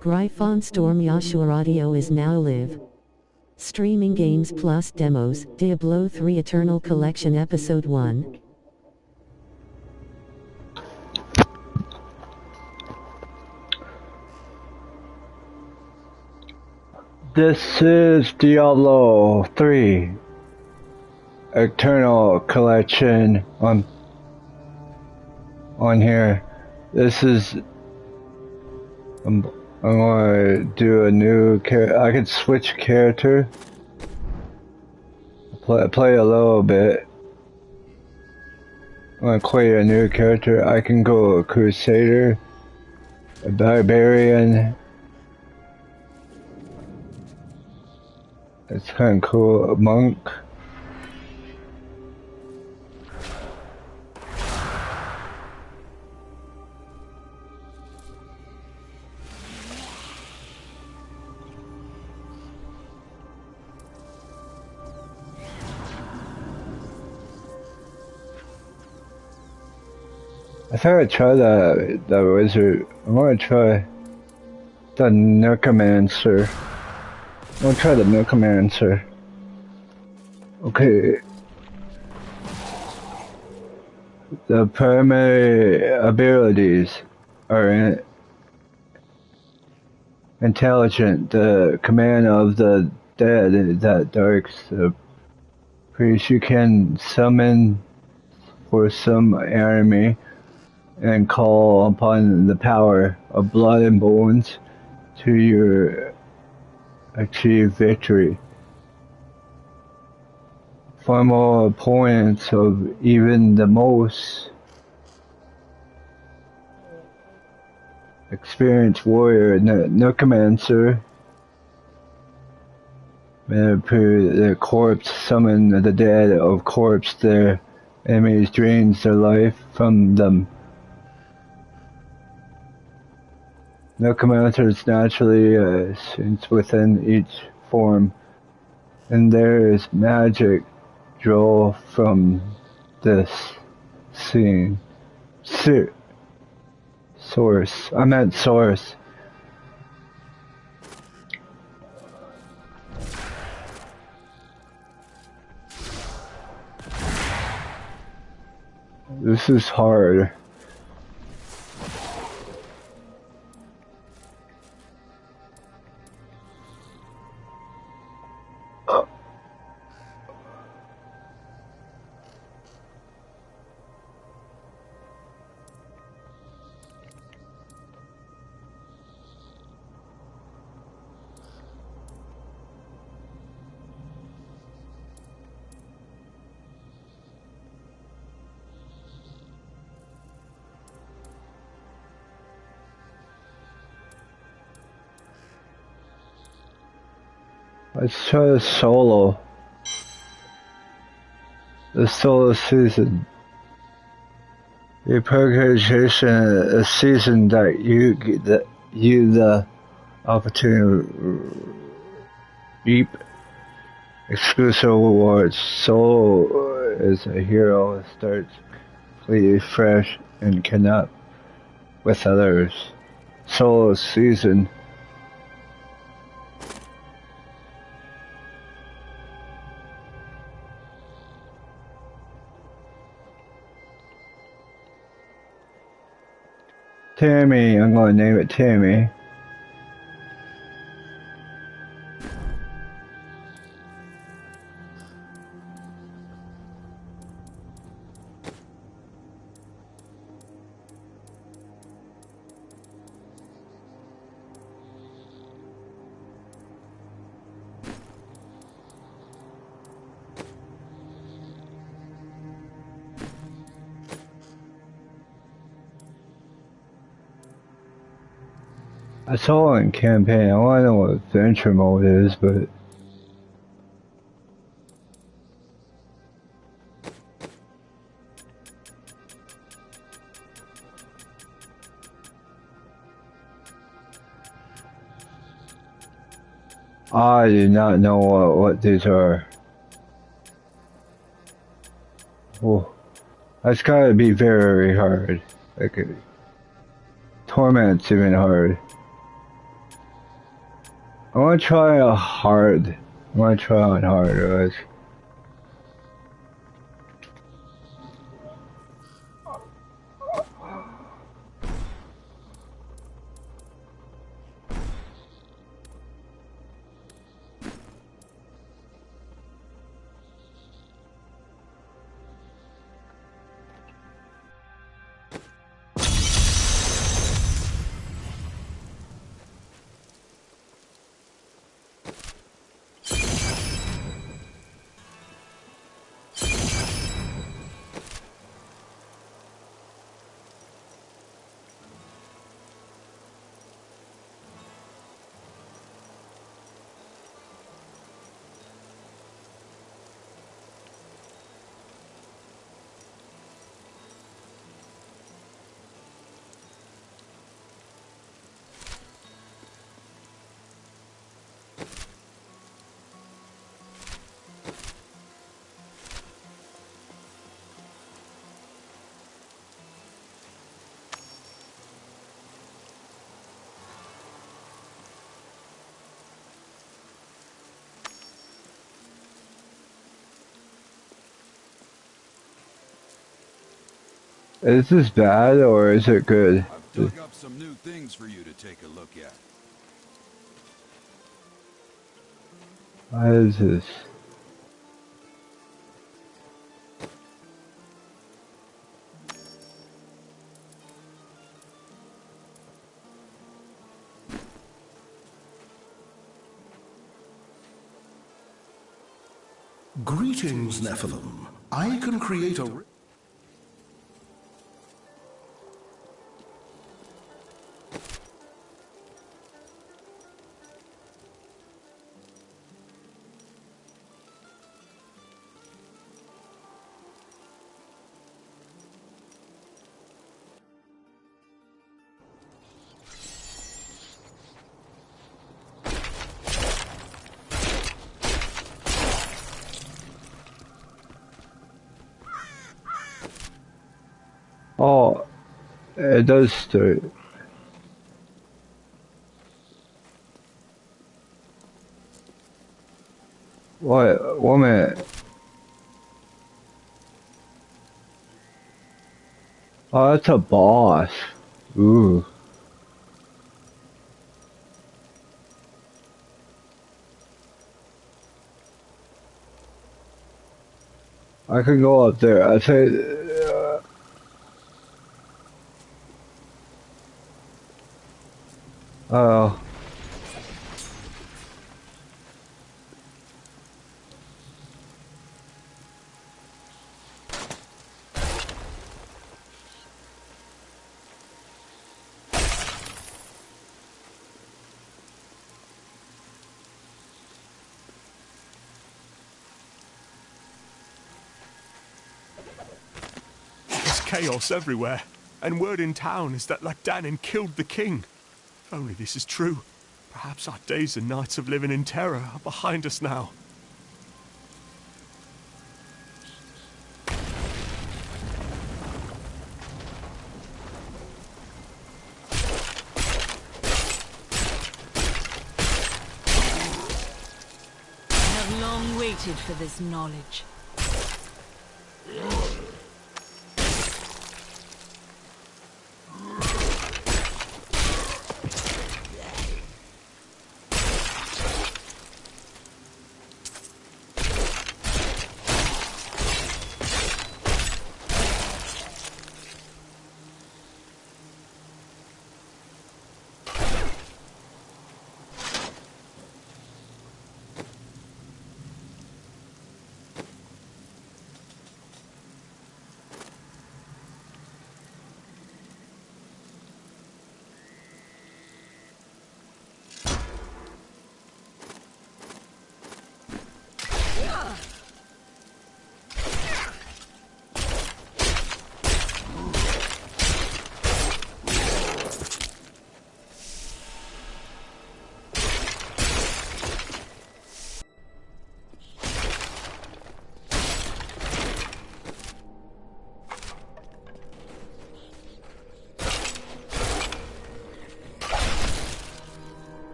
Gryphon Storm Yashua Audio is now live. Streaming games plus demos, Diablo 3 Eternal Collection Episode 1. This is Diablo 3 Eternal Collection on here. This is I'm gonna do a new character. I can switch character. Play a little bit. I'm gonna create a new character. I can go a Crusader, a Barbarian. It's kind of cool. A Monk. I thought I'd try the wizard. I'm gonna try the necromancer. I'm gonna try the necromancer. Okay. The primary abilities are intelligent. The command of the dead that darks the priest. You can summon for some enemy and call upon the power of blood and bones to achieve victory. Formal opponents of even the most experienced warrior, necromancer, the corpse summon the dead of corpse. Their enemies drains their life from them. Necromancers naturally sense within each form, and there is magic draw from this scene. Source. I meant source. This is hard. Let's try the solo. The solo season. The purgation, a season that you the opportunity to reap exclusive rewards. Solo is a hero, starts completely fresh and cannot with others. Solo season. Tammy, I'm going to name it Tammy. I saw it in campaign. I want to know what adventure mode is, but I do not know what these are. Oh, that's gotta be very hard. Like, Torment's even hard. I want to try a hard. I want to try on hard. Is this bad or is it good? I've dug up some new things for you to take a look at. What is this? Greetings, Nephilim. I can create a... Oh, it does start. What? 1 minute. Oh, that's a boss. Ooh. I can go up there. I say. Oh. There's chaos everywhere, and word in town is that Lacdanin killed the king. If only this is true, perhaps our days and nights of living in terror are behind us now. I have long waited for this knowledge.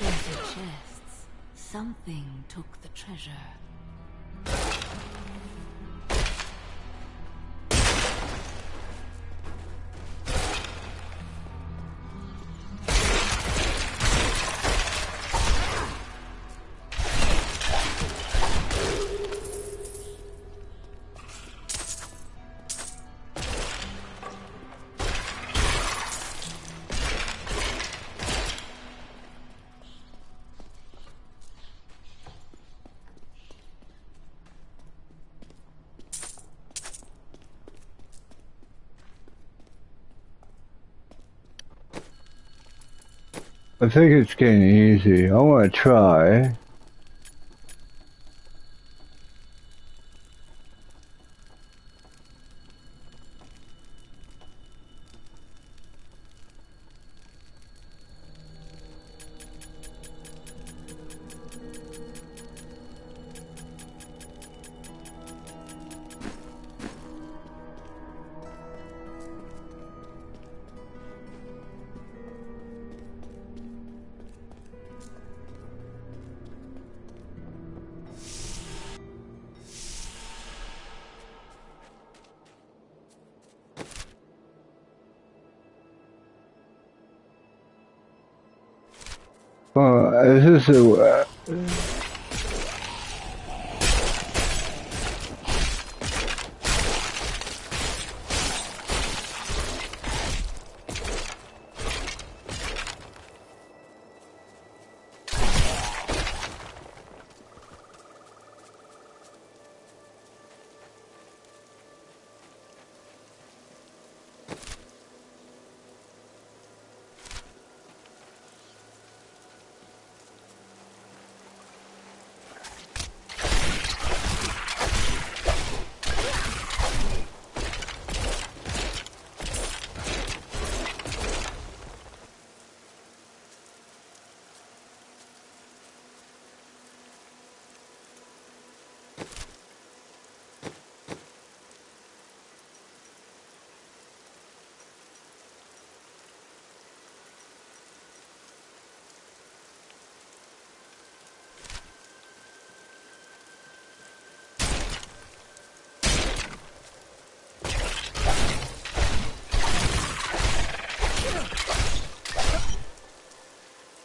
Empty chests. Something took the treasure. I think it's getting easy. I want to try. Is this a...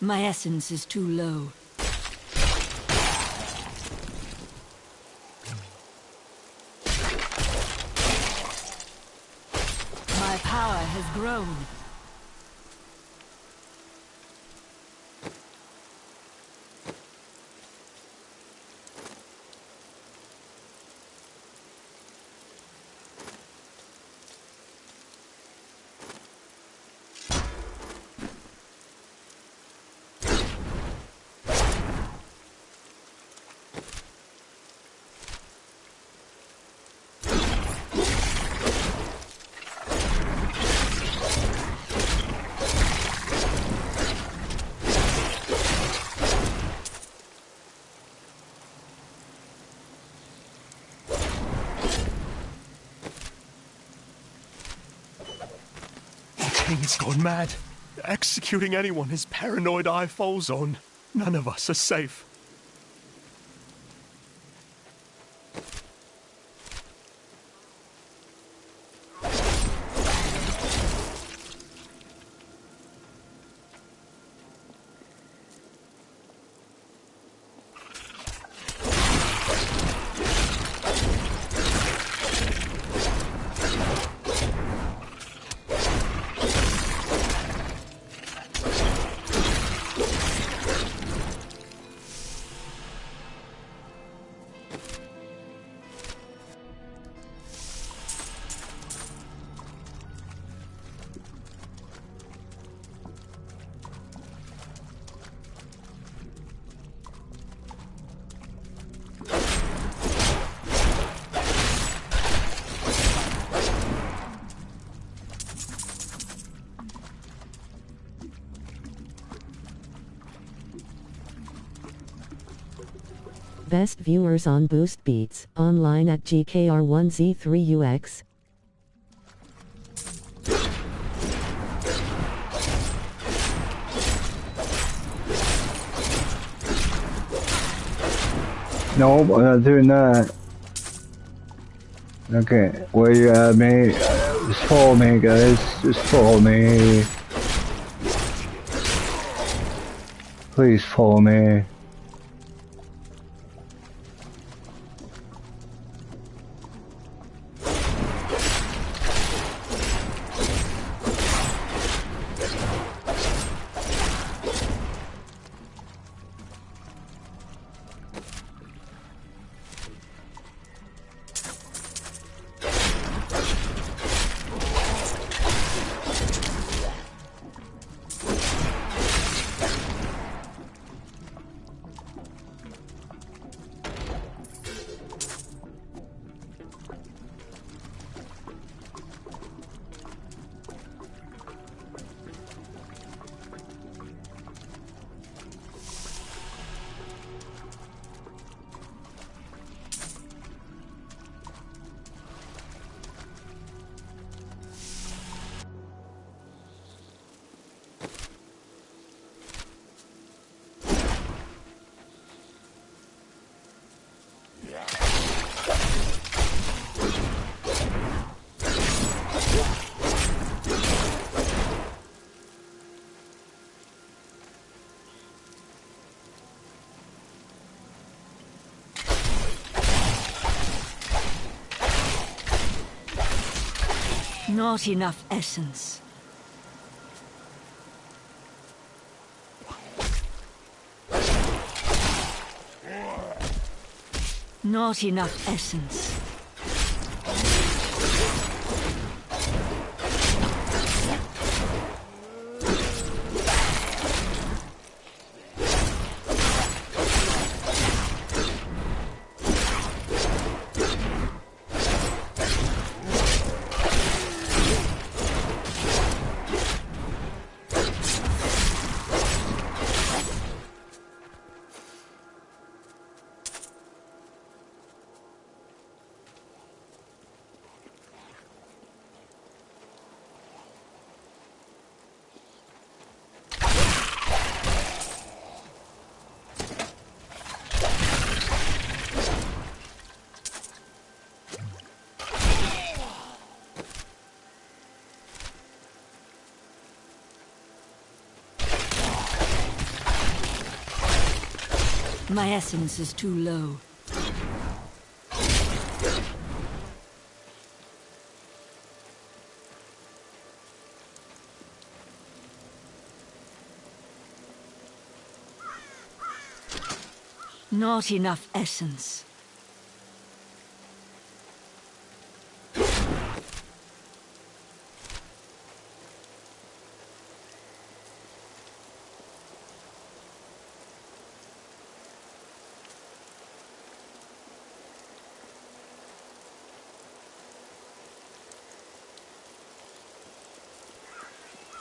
My essence is too low. My power has grown. king has gone mad. Executing anyone his paranoid eye falls on. None of us are safe. Best viewers on Boost Beats, online at GKR1Z3UX. No, I'm not doing that. Okay, where you at, mate? Just follow me, guys. Just follow me. Please follow me. Not enough essence. Not enough essence. My essence is too low. Not enough essence.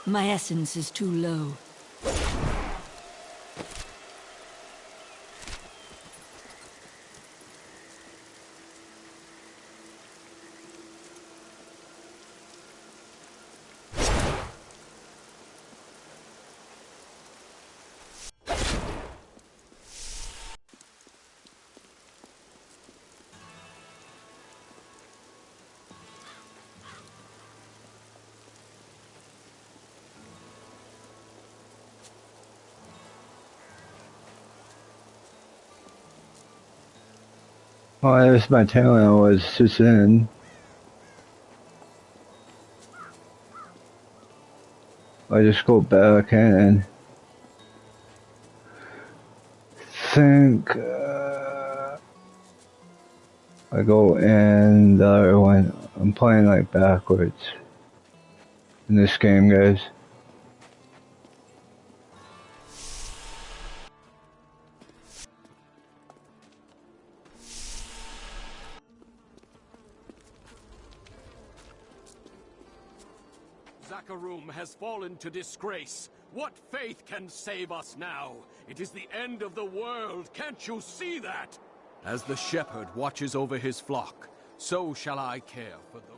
My essence is too low. Oh, there's my town I was just in. I just go back and think I go in the other one. I'm playing like backwards in this game, guys. Zakharum has fallen to disgrace. What faith can save us now? It is the end of the world. Can't you see that? As the shepherd watches over his flock, so shall I care for those.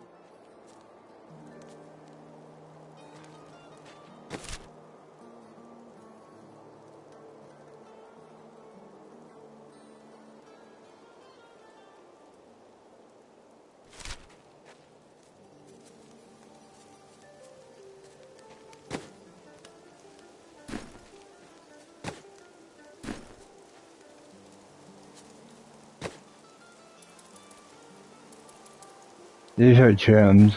These are gems.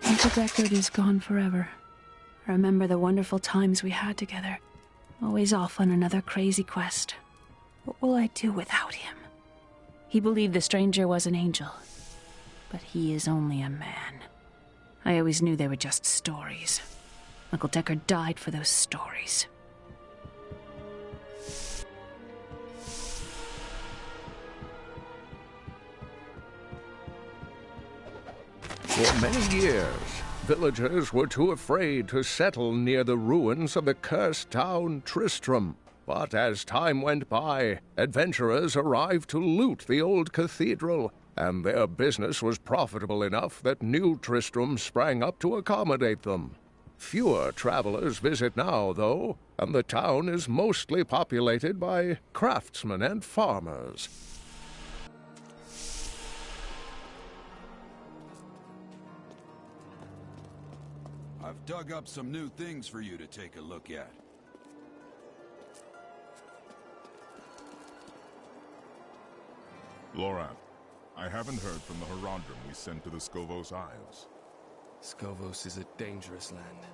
Uncle Deckard is gone forever. I remember the wonderful times we had together. Always off on another crazy quest. What will I do without him? He believed the stranger was an angel, but he is only a man. I always knew they were just stories. Uncle Deckard died for those stories. For many years, villagers were too afraid to settle near the ruins of the cursed town Tristram. But as time went by, adventurers arrived to loot the old cathedral, and their business was profitable enough that New Tristram sprang up to accommodate them. Fewer travelers visit now, though, and the town is mostly populated by craftsmen and farmers. I've dug up some new things for you to take a look at. Lorath, I haven't heard from the Herondrum we sent to the Skovos Isles. Skovos is a dangerous land.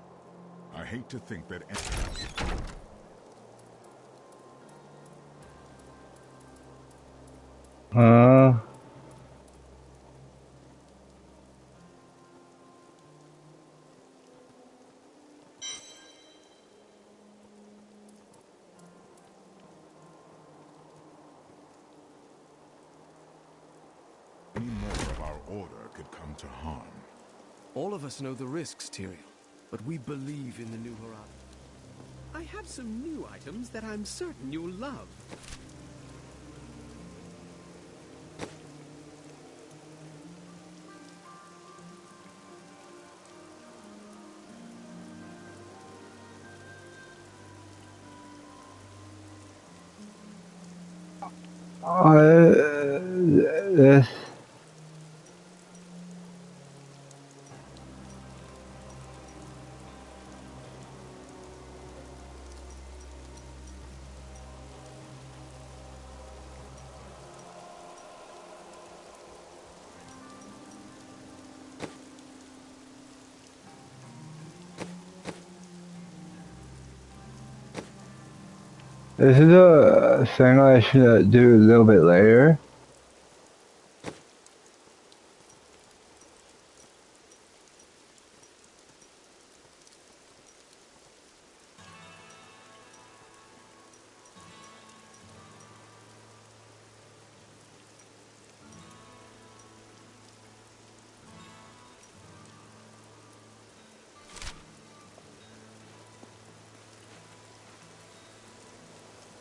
I hate to think that... Any more of our order could come to harm. All of us know the risks, Tyrael, but we believe in the new Horizon. I have some new items that I'm certain you'll love. This. This is a thing I should do a little bit later.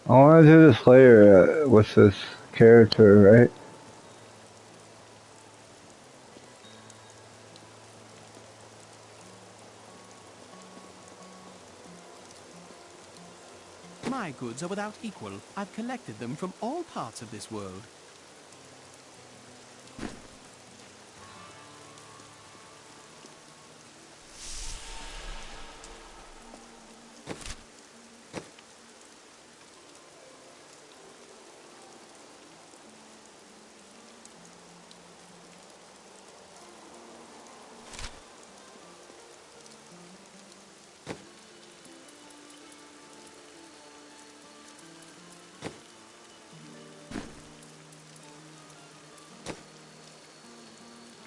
I want to do this later with this character, right? My goods are without equal. I've collected them from all parts of this world.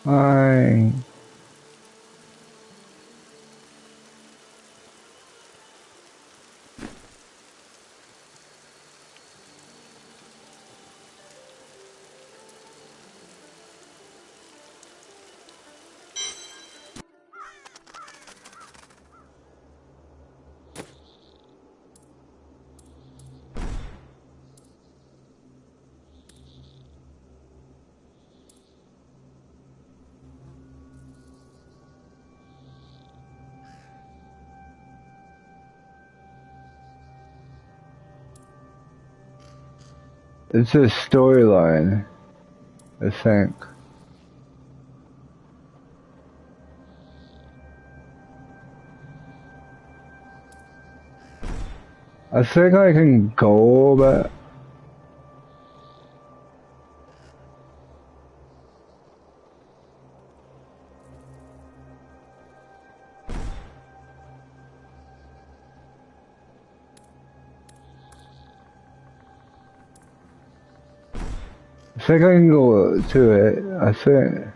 Fine. It's a storyline, I think. I think I can go, but I think I can go to it. I think.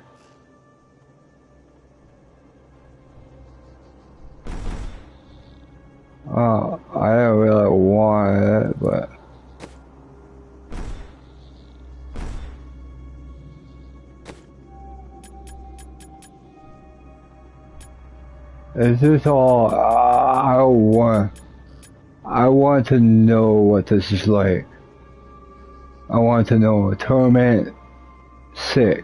I don't really want it, but. It's just all. I want to know what this is like. I want to know Torment 6.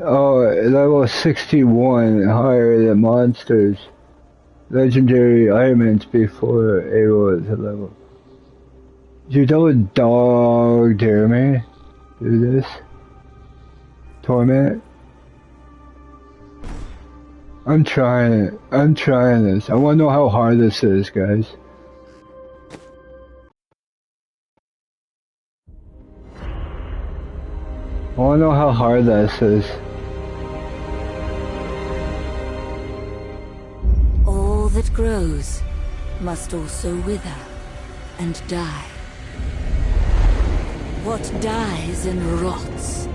Oh, level 61, higher than monsters. Legendary items before able to level. You don't dog dare me do this? Torment? I'm trying it. I'm trying this. I wanna know how hard this is, guys. I wanna know how hard this is. All that grows must also wither and die. What dies and rots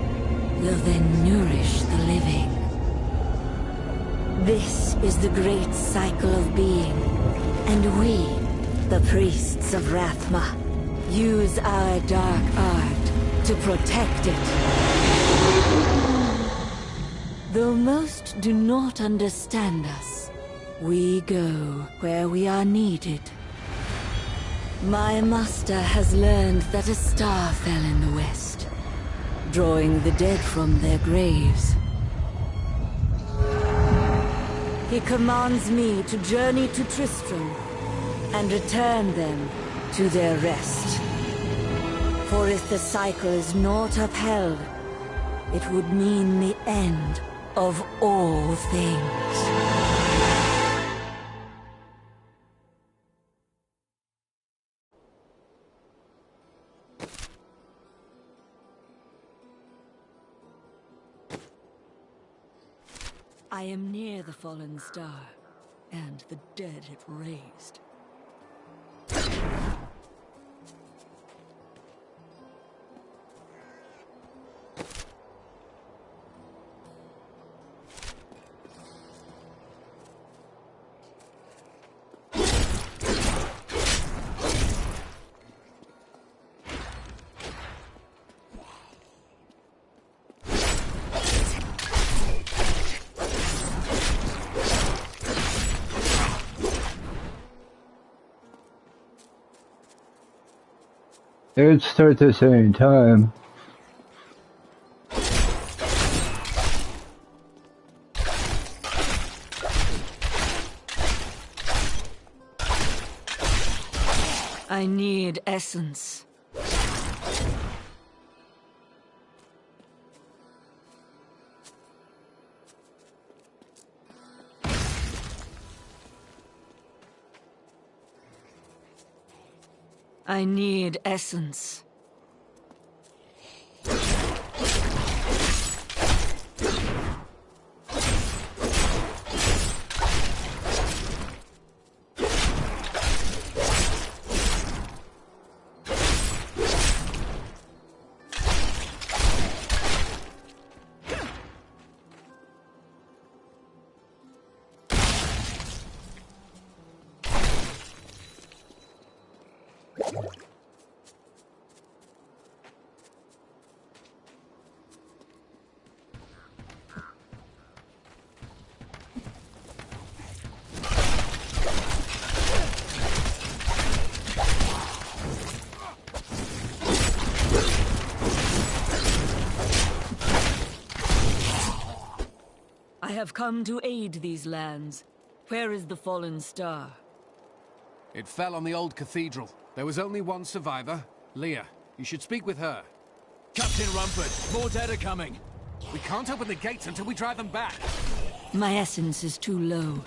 will then nourish the living. This is the great cycle of being, and we, the priests of Rathma, use our dark art to protect it. Though most do not understand us, we go where we are needed. My master has learned that a star fell in the west, drawing the dead from their graves. He commands me to journey to Tristram and return them to their rest. For if the cycle is not upheld, it would mean the end of all things. I am near the fallen star, and the dead it raised. It starts at the same time. I need essence. I need essence. I have come to aid these lands. Where is the fallen star? It fell on the old cathedral. There was only one survivor, Leah. You should speak with her. Captain Rumford, more dead are coming. We can't open the gates until we drive them back. My essence is too low.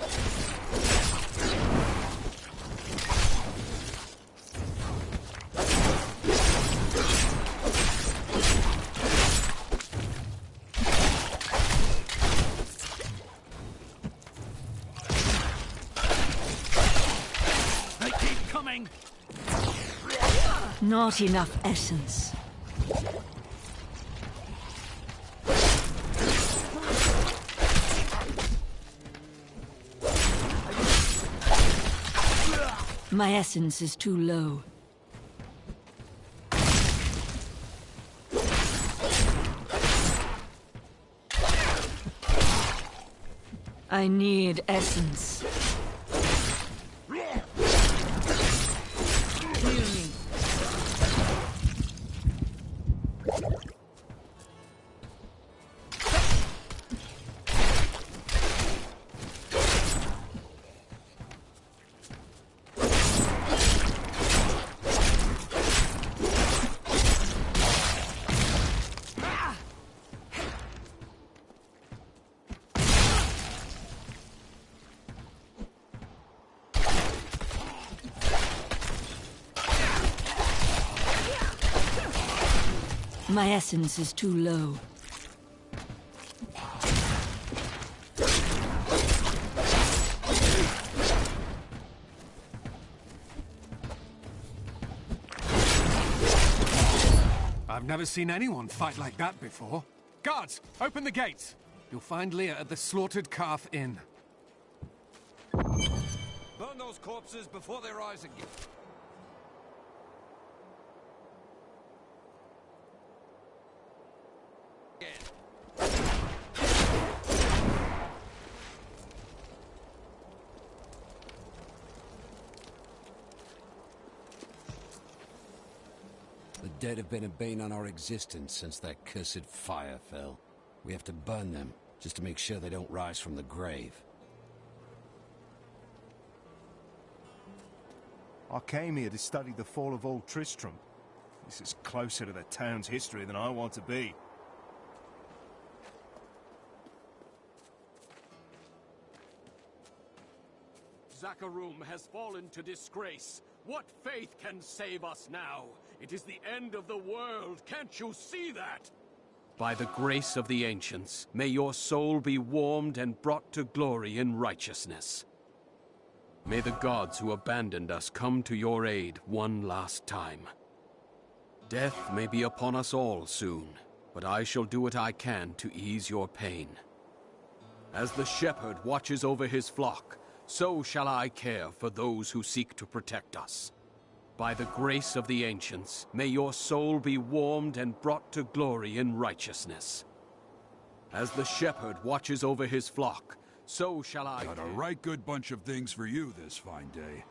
They keep coming! Not enough essence. My essence is too low. I need essence. Heal me. My essence is too low. I've never seen anyone fight like that before. Guards, open the gates. You'll find Leah at the Slaughtered Calf Inn. Burn those corpses before they rise again. The dead have been a bane on our existence since that cursed fire fell. We have to burn them, just to make sure they don't rise from the grave. I came here to study the fall of Old Tristram. This is closer to the town's history than I want to be. Zakharum has fallen to disgrace. What faith can save us now? It is the end of the world. Can't you see that? By the grace of the ancients, may your soul be warmed and brought to glory in righteousness. May the gods who abandoned us come to your aid one last time. Death may be upon us all soon, but I shall do what I can to ease your pain. As the shepherd watches over his flock, so shall I care for those who seek to protect us. By the grace of the ancients, may your soul be warmed and brought to glory in righteousness. As the shepherd watches over his flock, so shall I... Got a right good bunch of things for you this fine day.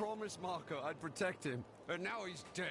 promised Marco I'd protect him, and now he's dead.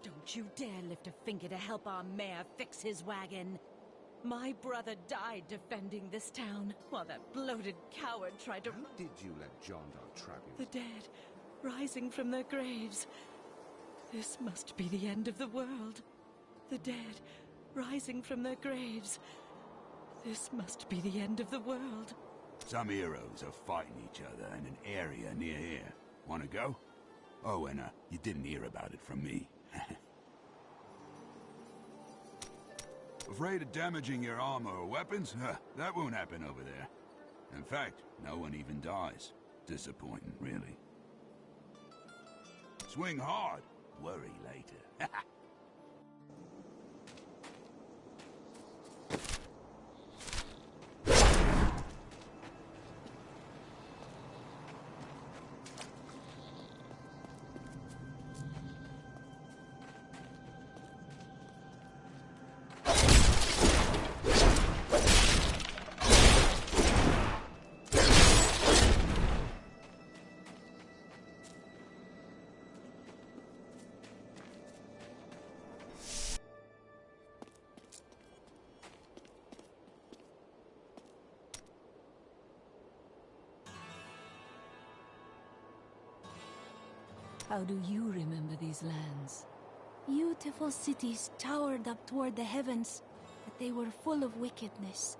Don't you dare lift a finger to help our mayor fix his wagon. My brother died defending this town, while that bloated coward tried to— How did you let John Dog trap you? The dead, rising from their graves. This must be the end of the world. The dead, rising from their graves. This must be the end of the world. Some heroes are fighting each other in an area near here. Wanna go? Oh, and you didn't hear about it from me. Afraid of damaging your armor or weapons? That won't happen over there. In fact, no one even dies. Disappointing, really. Swing hard, worry later. How do you remember these lands? Beautiful cities towered up toward the heavens, but they were full of wickedness.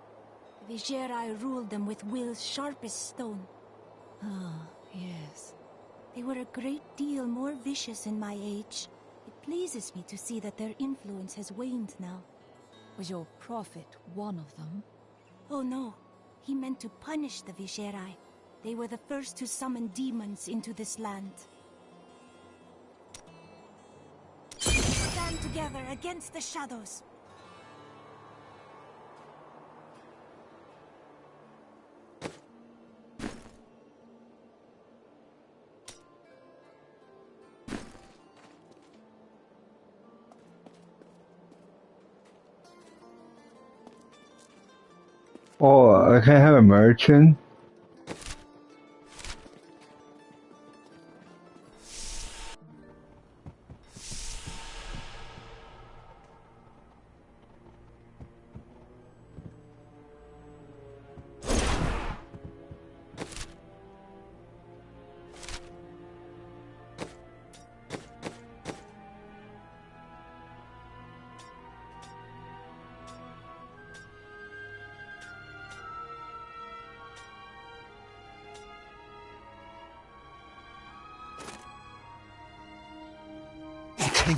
The Vigerai ruled them with will's sharpest stone. Ah, yes. They were a great deal more vicious in my age. It pleases me to see that their influence has waned now. Was your prophet one of them? Oh no, he meant to punish the Vigerai. They were the first to summon demons into this land. Stand together against the shadows. Oh, I can have a merchant.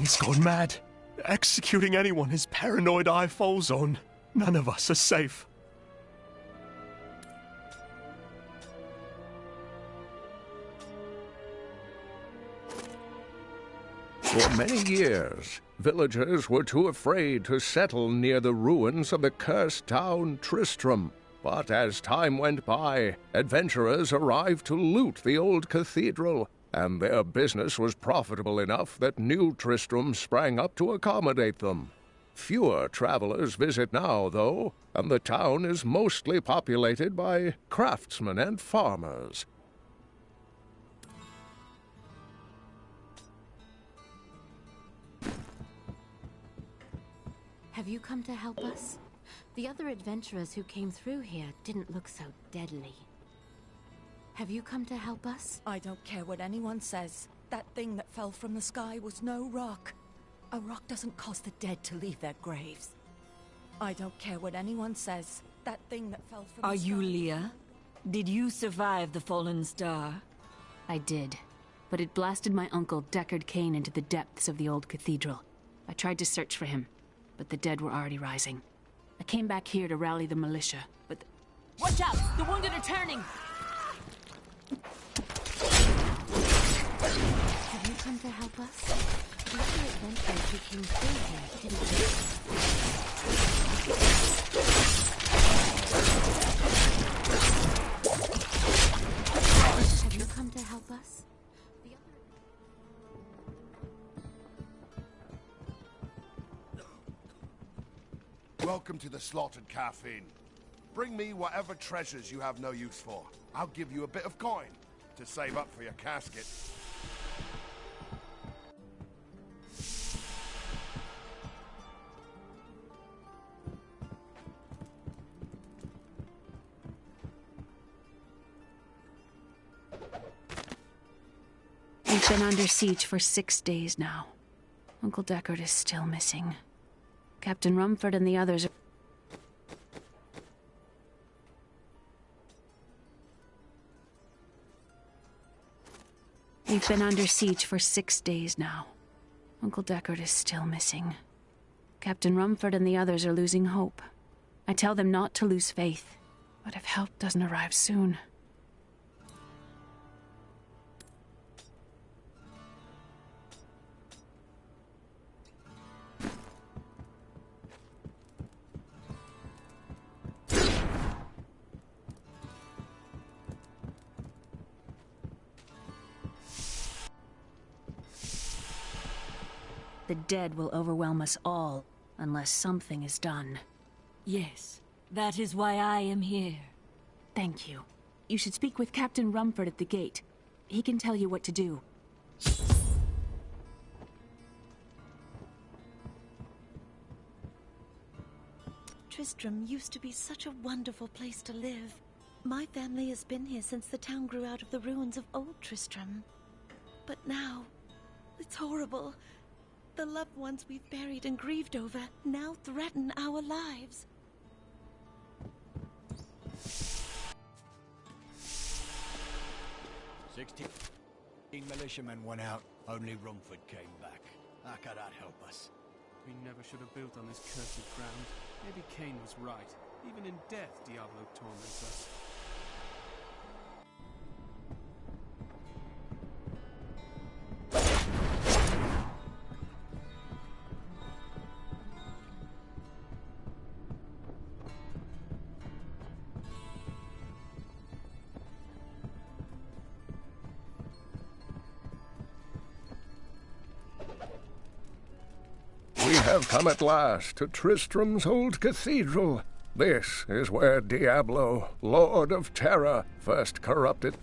He's gone mad. Executing anyone his paranoid eye falls on. None of us are safe. For many years, villagers were too afraid to settle near the ruins of the cursed town Tristram. But as time went by, adventurers arrived to loot the old cathedral, and their business was profitable enough that New Tristram sprang up to accommodate them. Fewer travelers visit now, though, and the town is mostly populated by craftsmen and farmers. Have you come to help us? The other adventurers who came through here didn't look so deadly. Have you come to help us? I don't care what anyone says. That thing that fell from the sky was no rock. A rock doesn't cause the dead to leave their graves. I don't care what anyone says. That thing that fell from the sky... Are you Leah? Did you survive the fallen star? I did, but it blasted my uncle Deckard Cain into the depths of the old cathedral. I tried to search for him, but the dead were already rising. I came back here to rally the militia, but Watch out! The wounded are turning! Have you come to help us? The other adventurers who came through here didn't Have you come to help us? Welcome to the Slaughtered Calf Inn. Bring me whatever treasures you have no use for. I'll give you a bit of coin to save up for your casket. We've been under siege for 6 days now. Uncle Deckard is still missing. Captain Rumford and the others are... We've been under siege for 6 days now. Uncle Deckard is still missing. Captain Rumford and the others are losing hope. I tell them not to lose faith, but if help doesn't arrive soon... The dead will overwhelm us all, unless something is done. Yes, that is why I am here. Thank you. You should speak with Captain Rumford at the gate. He can tell you what to do. Tristram used to be such a wonderful place to live. My family has been here since the town grew out of the ruins of old Tristram. But now, it's horrible. The loved ones we've buried and grieved over now threaten our lives. 16 militiamen went out, only Rumford came back. How could that help us? We never should have built on this cursed ground. Maybe Cain was right. Even in death, Diablo torments us. We have come at last to Tristram's old cathedral. This is where Diablo, Lord of Terror, first corrupted.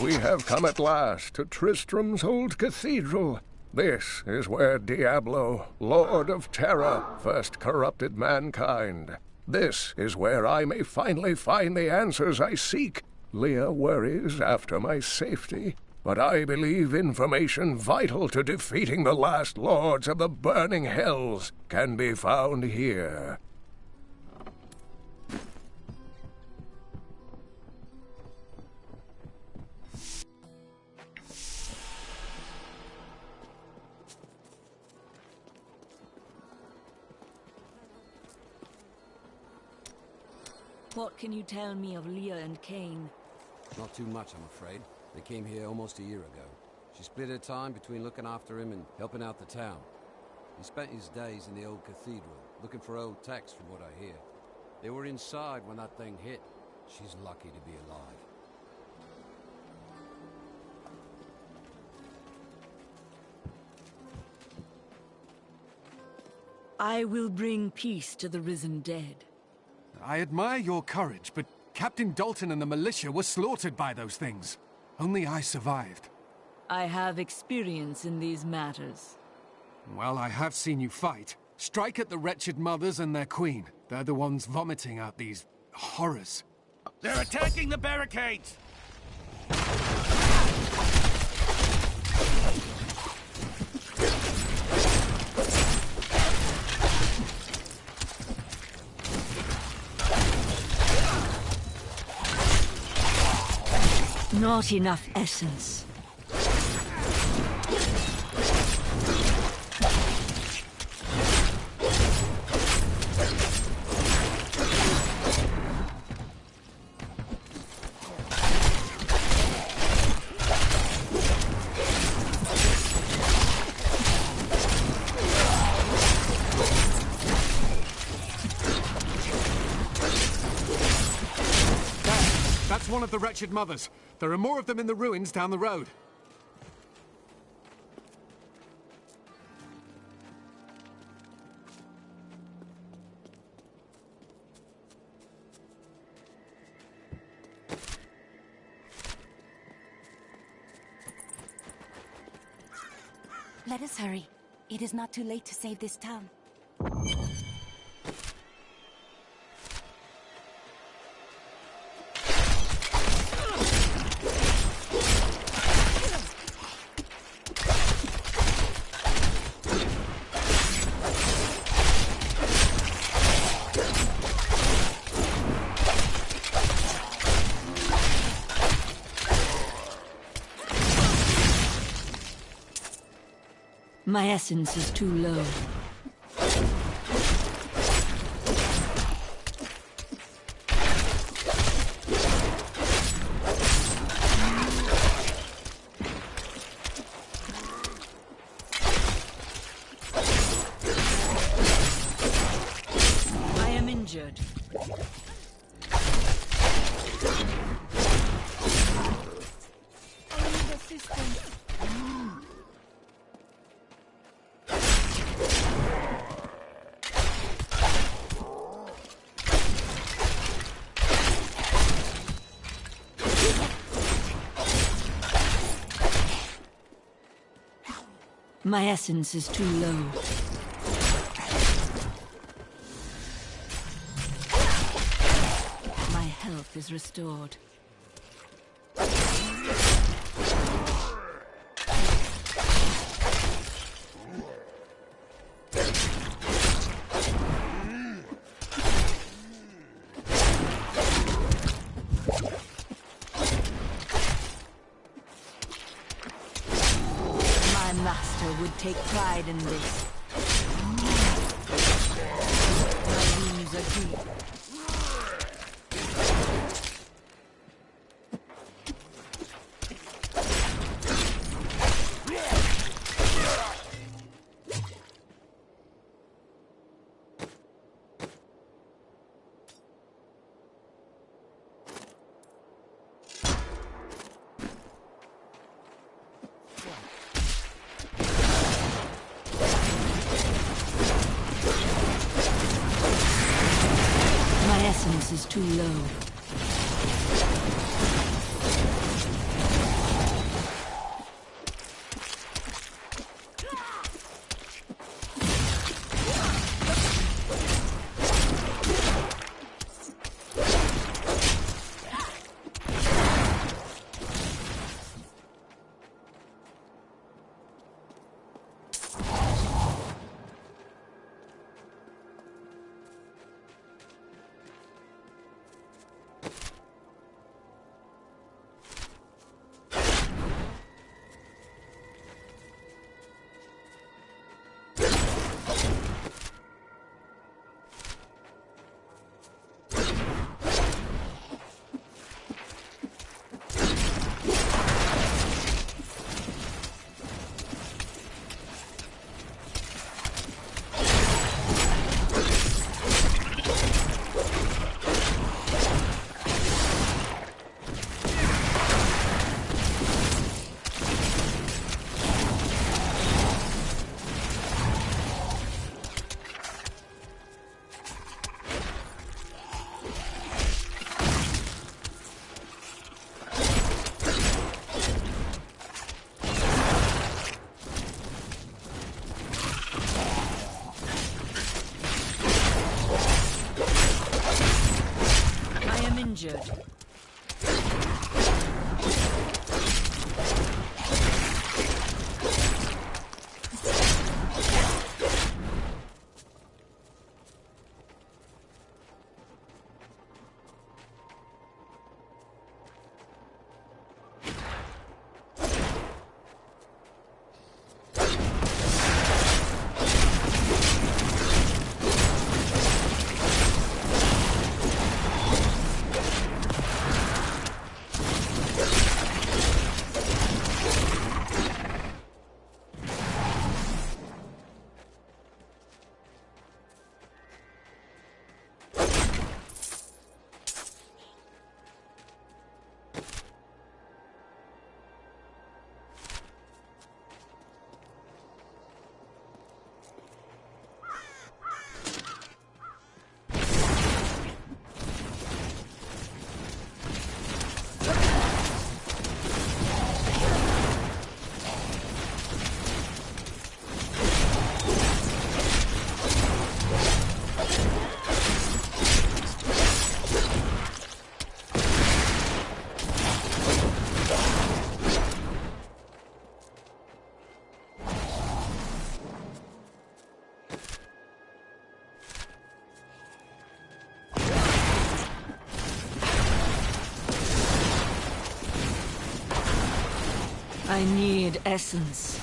We have come at last to Tristram's old cathedral. This is where Diablo, Lord of Terror, first corrupted mankind. This is where I may finally find the answers I seek. Leah worries after my safety, but I believe information vital to defeating the last lords of the burning hells can be found here. What can you tell me of Leah and Cain? Not too much, I'm afraid. They came here almost a year ago. She split her time between looking after him and helping out the town. He spent his days in the old cathedral, looking for old texts from what I hear. They were inside when that thing hit. She's lucky to be alive. I will bring peace to the risen dead. I admire your courage, but Captain Dalton and the militia were slaughtered by those things. Only I survived. I have experience in these matters. Well, I have seen you fight. Strike at the wretched mothers and their queen. They're the ones vomiting out these horrors. They're attacking the barricades! Not enough essence. one of the wretched mothers. There are more of them in the ruins down the road. Let us hurry. It is not too late to save this town. My essence is too low. I am injured. I need assistance. My essence is too low. My health is restored. Would take pride in this. My wounds are deep. My essence is too low. I need essence.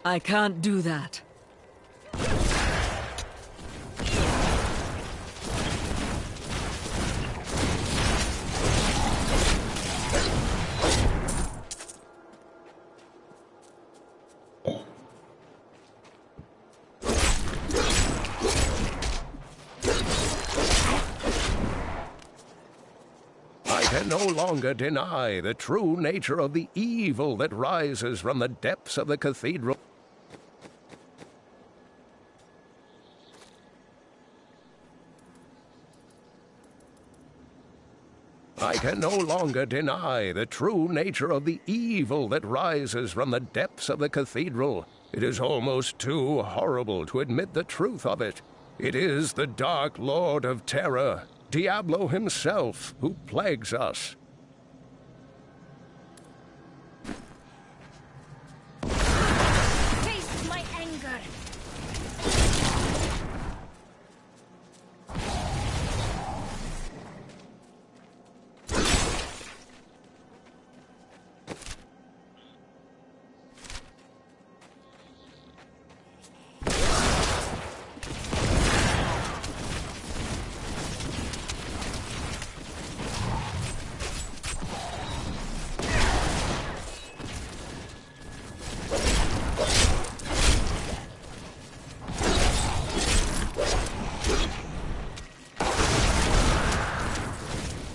I can't do that. I can no longer deny the true nature of the evil that rises from the depths of the cathedral. I can no longer deny the true nature of the evil that rises from the depths of the cathedral. It is almost too horrible to admit the truth of it. It is the Dark Lord of Terror, Diablo himself, who plagues us. Taste my anger!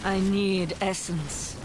I need essence.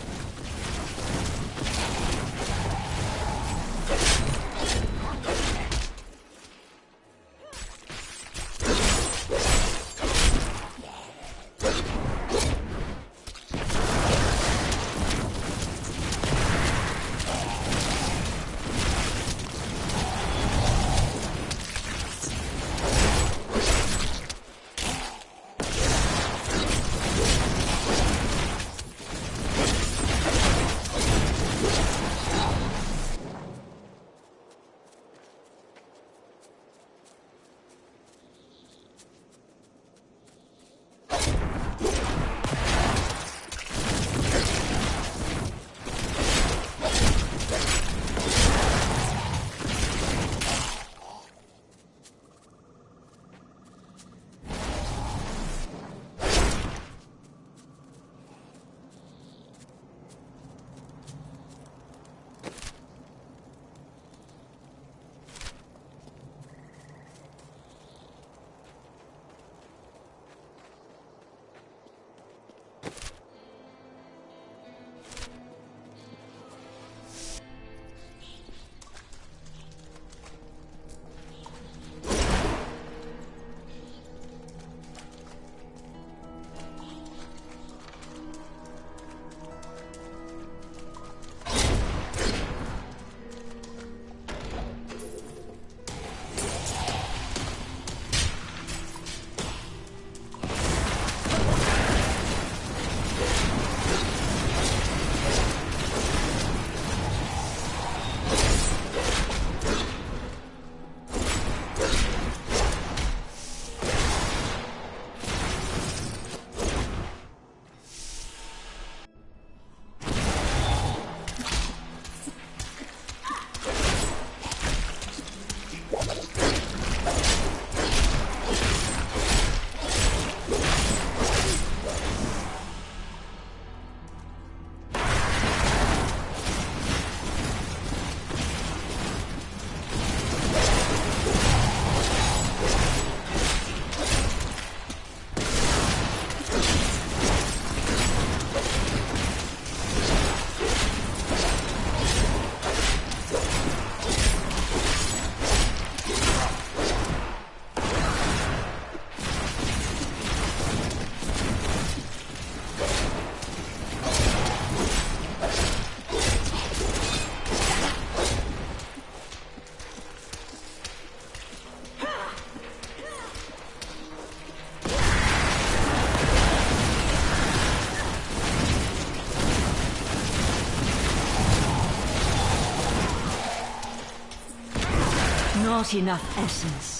Not enough essence.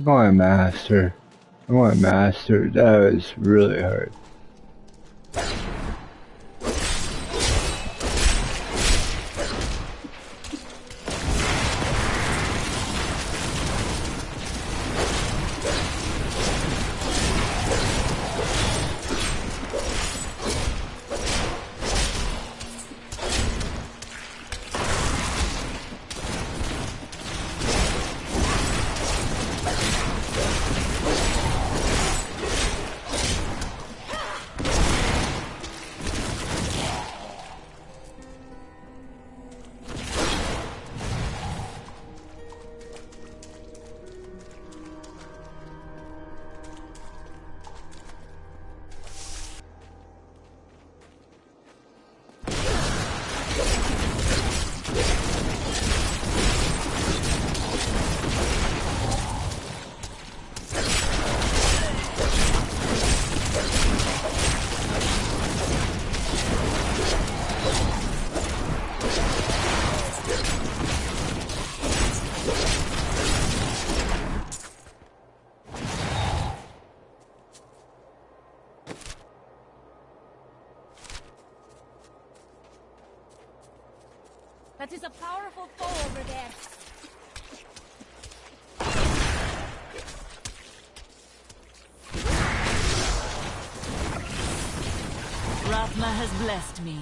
I'm going master. I'm going master. That was really hard. That is a powerful foe over there. Rathma has blessed me.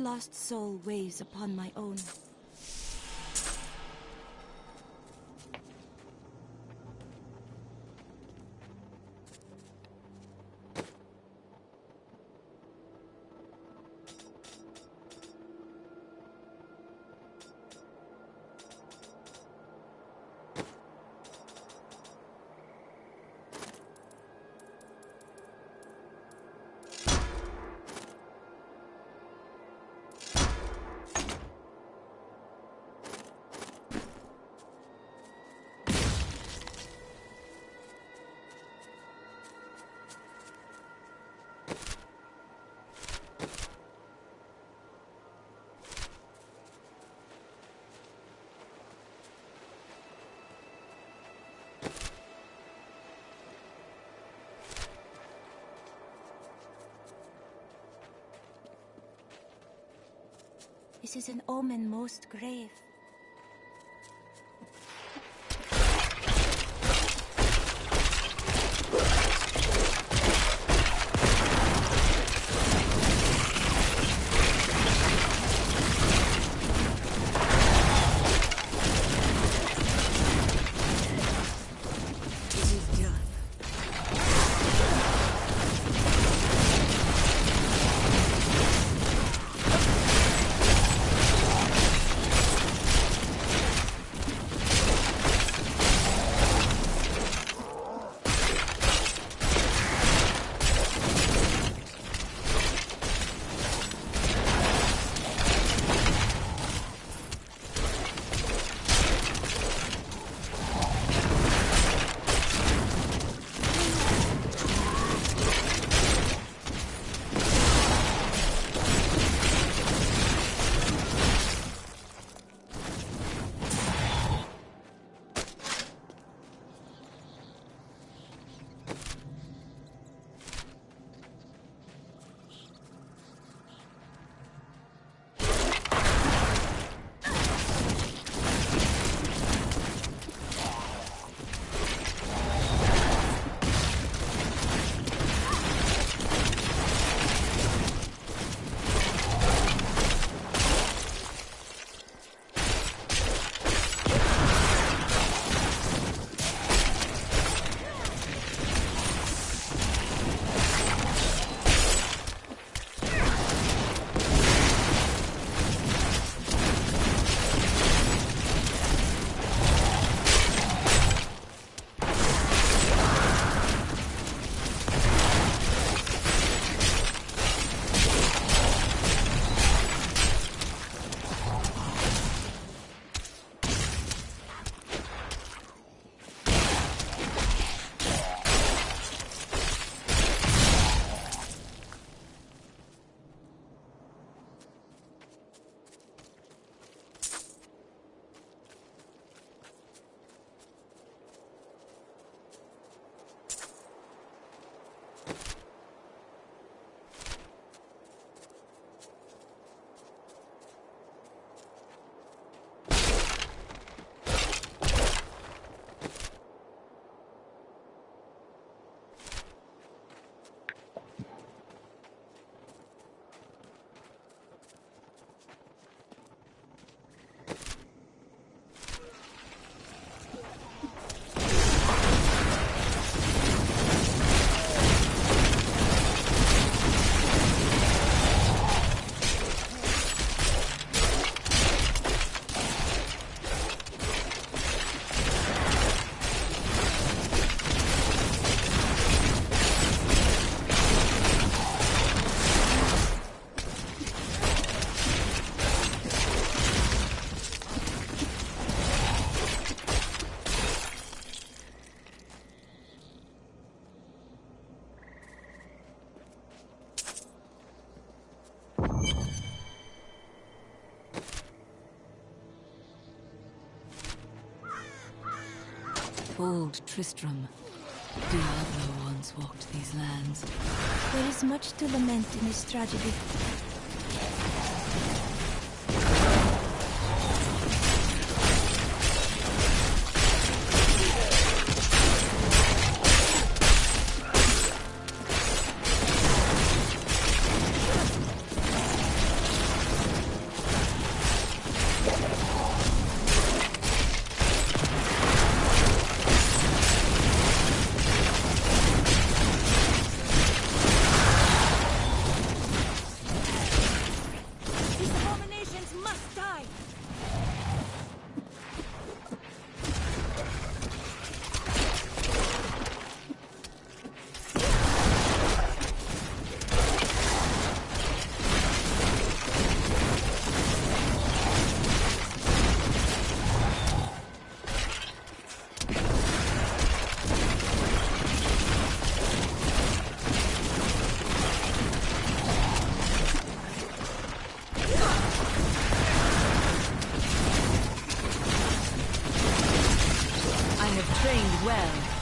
lost soul weighs upon my own. This is an omen most grave. Bold Tristram. Diablo once walked these lands. There is much to lament in this tragedy. well.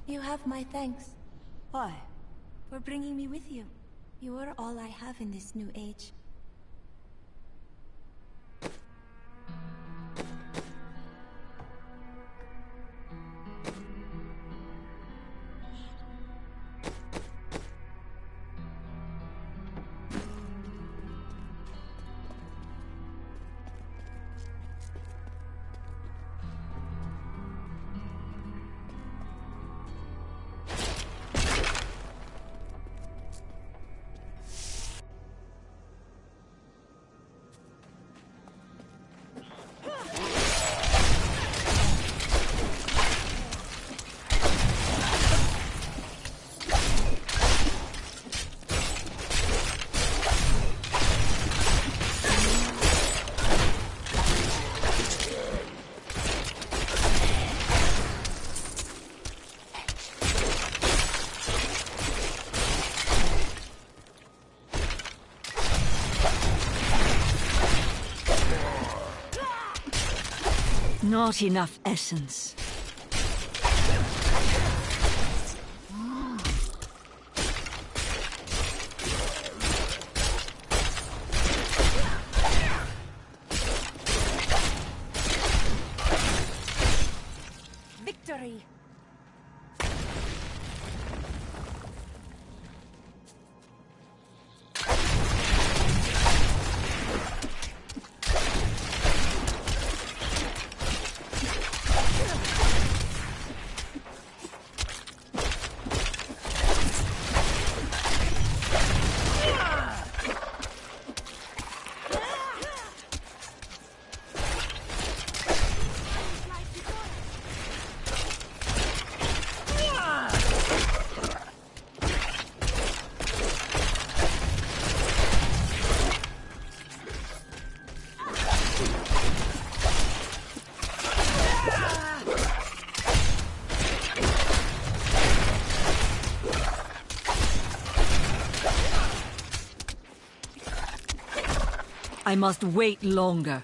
You have my thanks. Why? For bringing me with you. You are all I have in this new age. not enough essence. Victory! I must wait longer.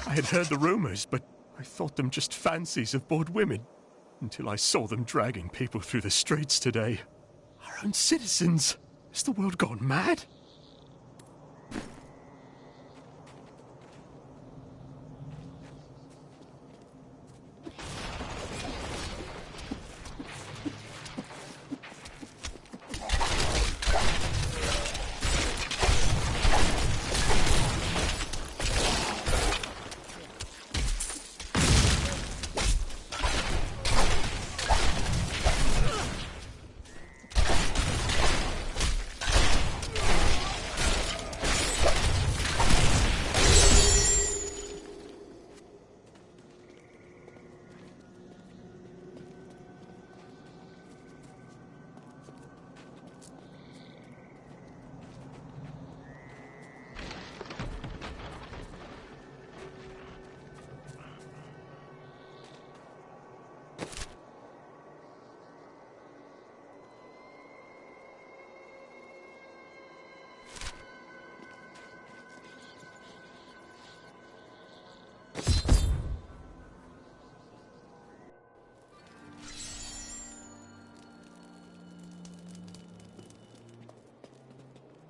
I had heard the rumors, but I thought them just fancies of bored women, until I saw them dragging people through the streets today. Our own citizens! Has the world gone mad?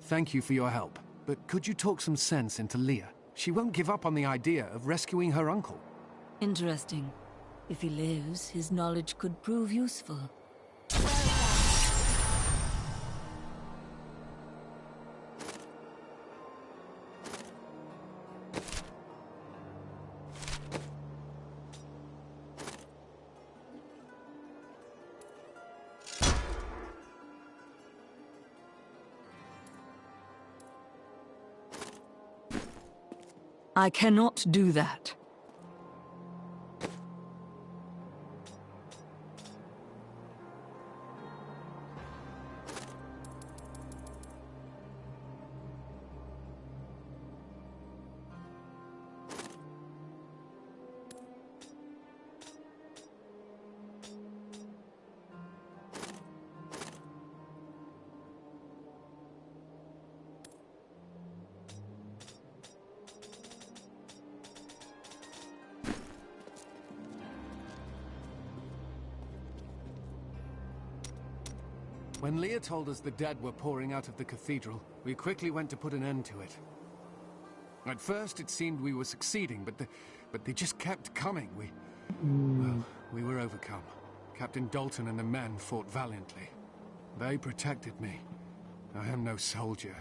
thank you for your help. But could you talk some sense into Leah? She won't give up on the idea of rescuing her uncle. Interesting. If he lives, his knowledge could prove useful. I cannot do that. When Leah told us the dead were pouring out of the cathedral, we quickly went to put an end to it. At first, it seemed we were succeeding, but they just kept coming. Well, we were overcome. Captain Dalton and the men fought valiantly. They protected me. I am no soldier.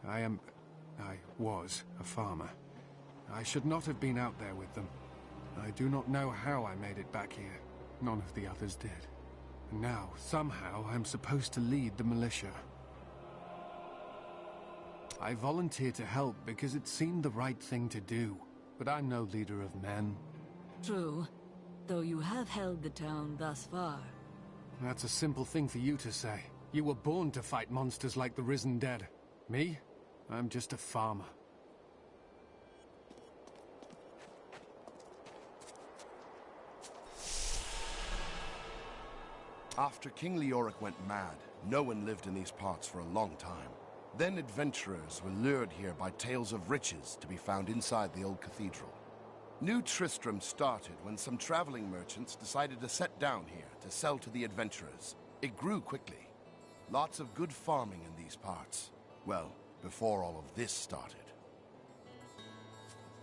I was a farmer. I should not have been out there with them. I do not know how I made it back here. None of the others did. And now, somehow, I'm supposed to lead the militia. I volunteered to help because it seemed the right thing to do. But I'm no leader of men. True, though you have held the town thus far. That's a simple thing for you to say. You were born to fight monsters like the risen dead. Me? I'm just a farmer. After King Leoric went mad, no one lived in these parts for a long time. Then adventurers were lured here by tales of riches to be found inside the old cathedral. New Tristram started when some traveling merchants decided to set down here to sell to the adventurers. It grew quickly. Lots of good farming in these parts. Well, before all of this started.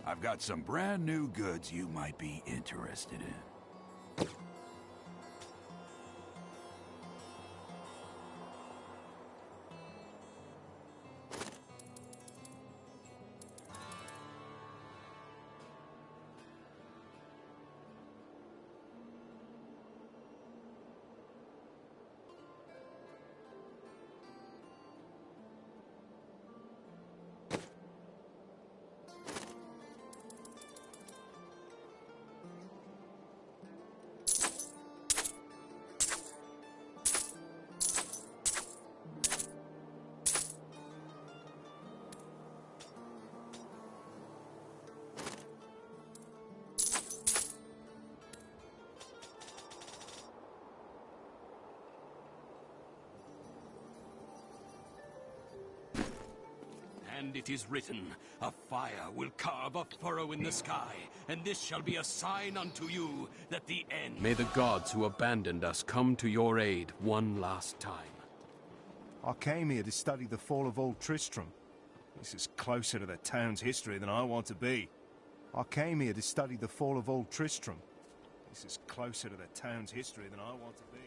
I've got some brand new goods you might be interested in. And it is written, a fire will carve a furrow in the sky, and this shall be a sign unto you that the end... May the gods who abandoned us come to your aid one last time. I came here to study the fall of Old Tristram. This is closer to the town's history than I want to be. I came here to study the fall of Old Tristram. This is closer to the town's history than I want to be.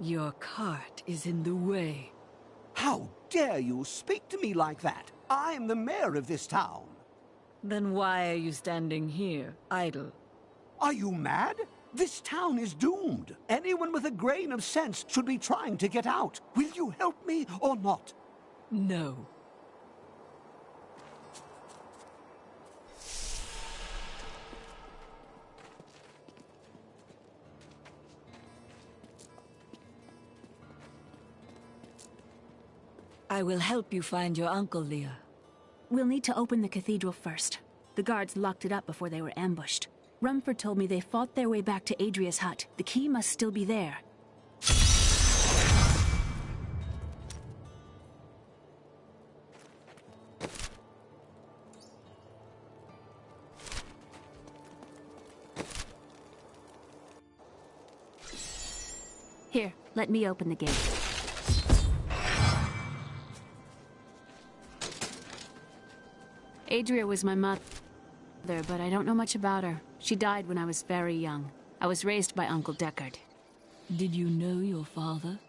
Your cart is in the way. How dare you speak to me like that? I am the mayor of this town. Then why are you standing here, idle? Are you mad? This town is doomed. Anyone with a grain of sense should be trying to get out. Will you help me or not? No. I will help you find your uncle, Leah. We'll need to open the cathedral first. The guards locked it up before they were ambushed. Rumford told me they fought their way back to Adria's hut. The key must still be there. Here, let me open the gate. Adria was my mother, but I don't know much about her. She died when I was very young. I was raised by Uncle Deckard. Did you know your father?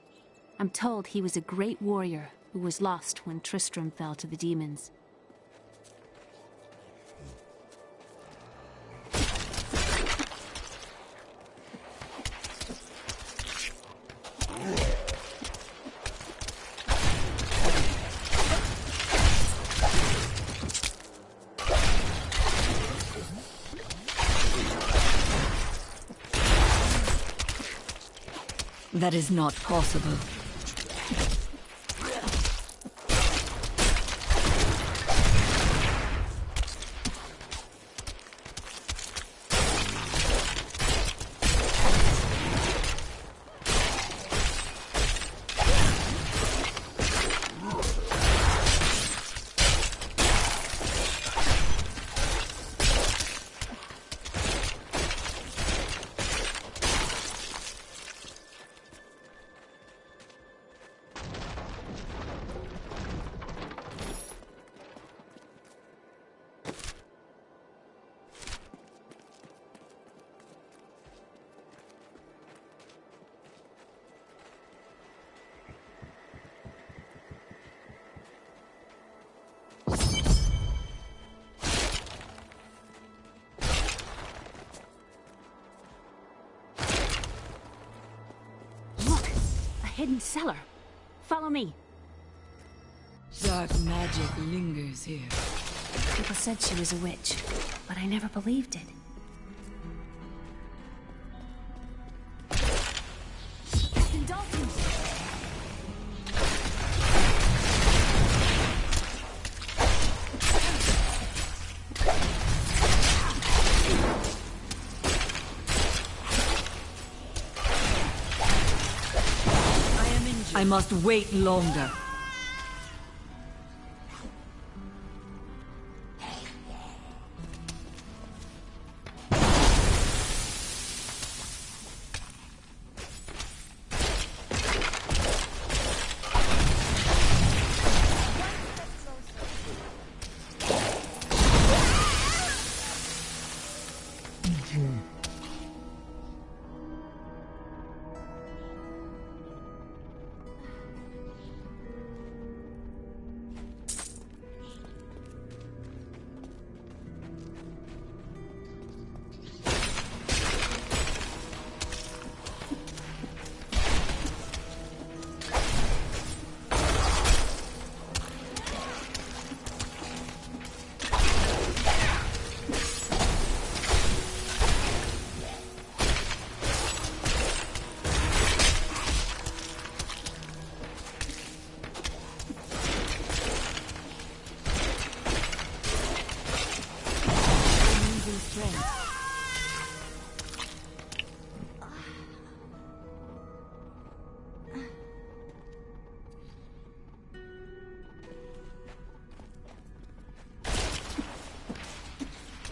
I'm told he was a great warrior who was lost when Tristram fell to the demons. That is not possible. Hidden cellar. Follow me. Dark magic lingers here. People said she was a witch, but I never believed it. Captain Dalton! I must wait longer.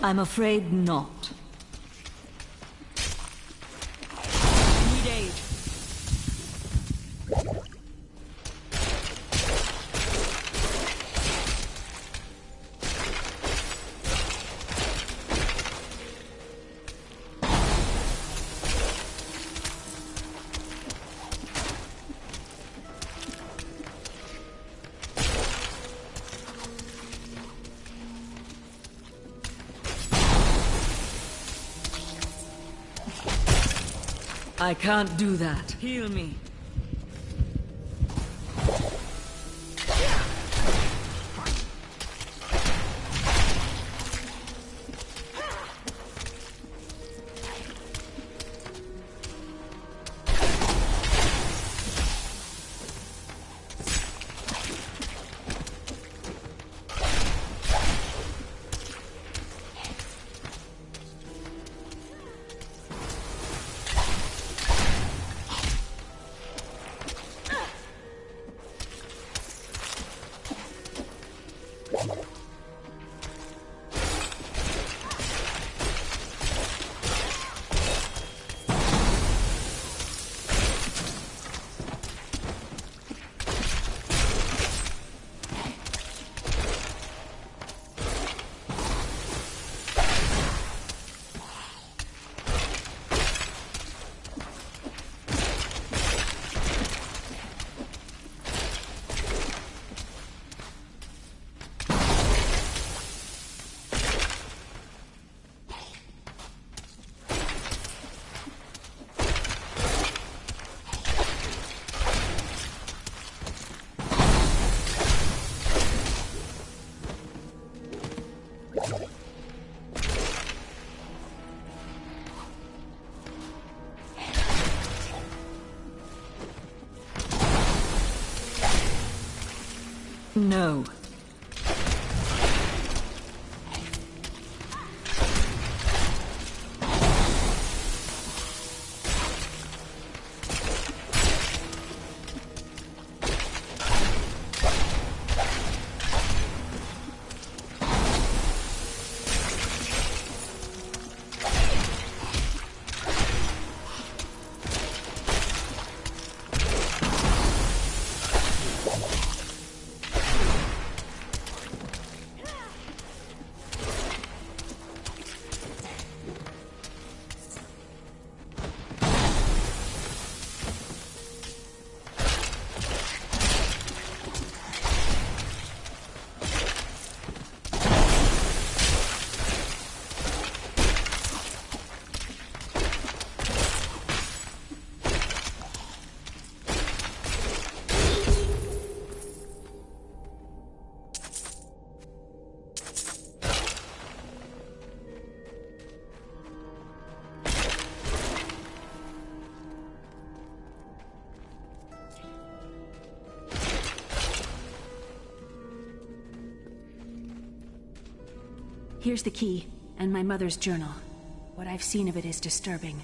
I'm afraid not. Need aid. I can't do that. Heal me. No. Here's the key, and my mother's journal. What I've seen of it is disturbing.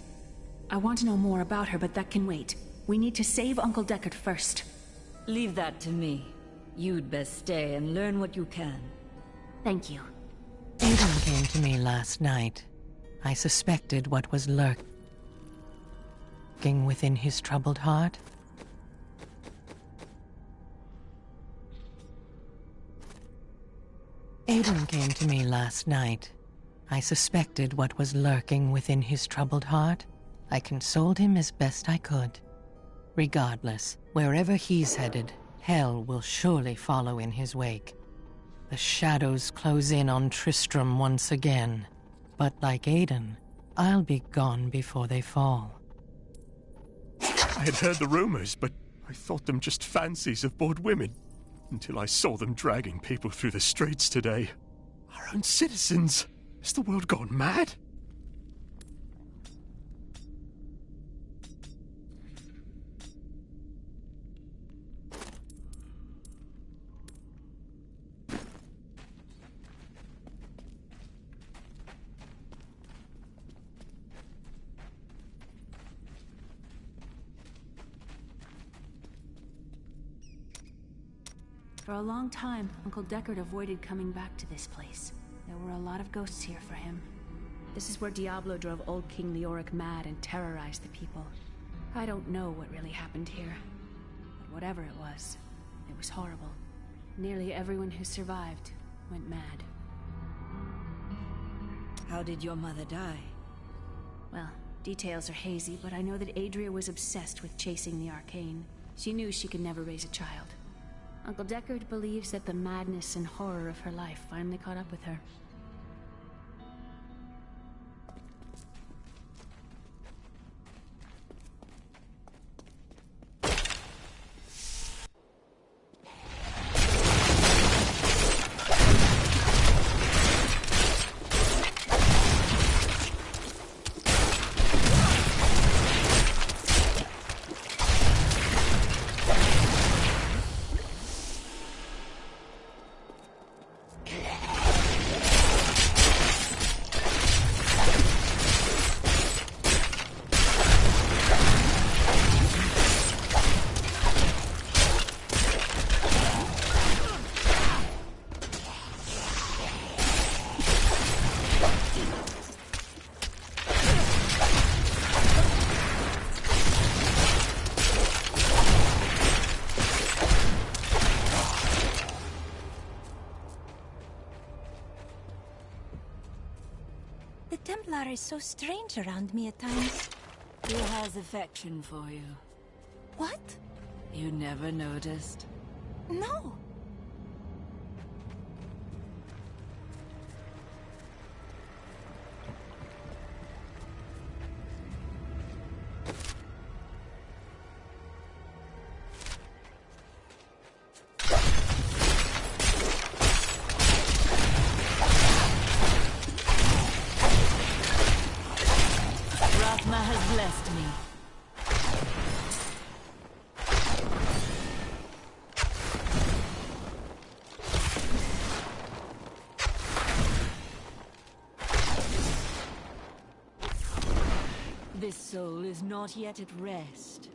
I want to know more about her, but that can wait. We need to save Uncle Deckard first. Leave that to me. You'd best stay and learn what you can. Thank you. Aiden came to me last night. I suspected what was lurking within his troubled heart. Aiden came to me last night. I suspected what was lurking within his troubled heart. I consoled him as best I could. Regardless, wherever he's headed, hell will surely follow in his wake. The shadows close in on Tristram once again. But like Aiden, I'll be gone before they fall. I had heard the rumors, but I thought them just fancies of bored women. Until I saw them dragging people through the streets today. Our own citizens. Has the world gone mad? For a long time, Uncle Deckard avoided coming back to this place. There were a lot of ghosts here for him. This is where Diablo drove old King Leoric mad and terrorized the people. I don't know what really happened here. But whatever it was horrible. Nearly everyone who survived went mad. How did your mother die? Well, details are hazy, but I know that Adria was obsessed with chasing the arcane. She knew she could never raise a child. Uncle Deckard believes that the madness and horror of her life finally caught up with her. Templar is so strange around me at times. He has affection for you. What? You never noticed? No. This soul is not yet at rest.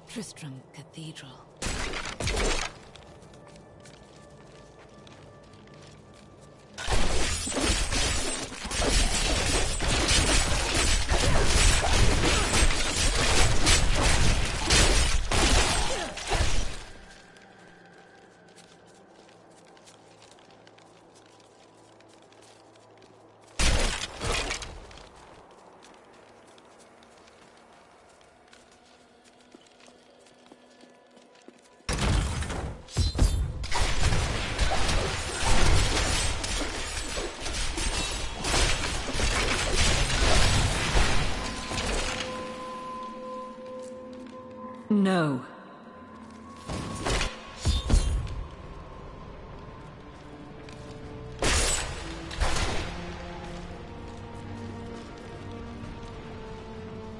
Tristram Cathedral. No.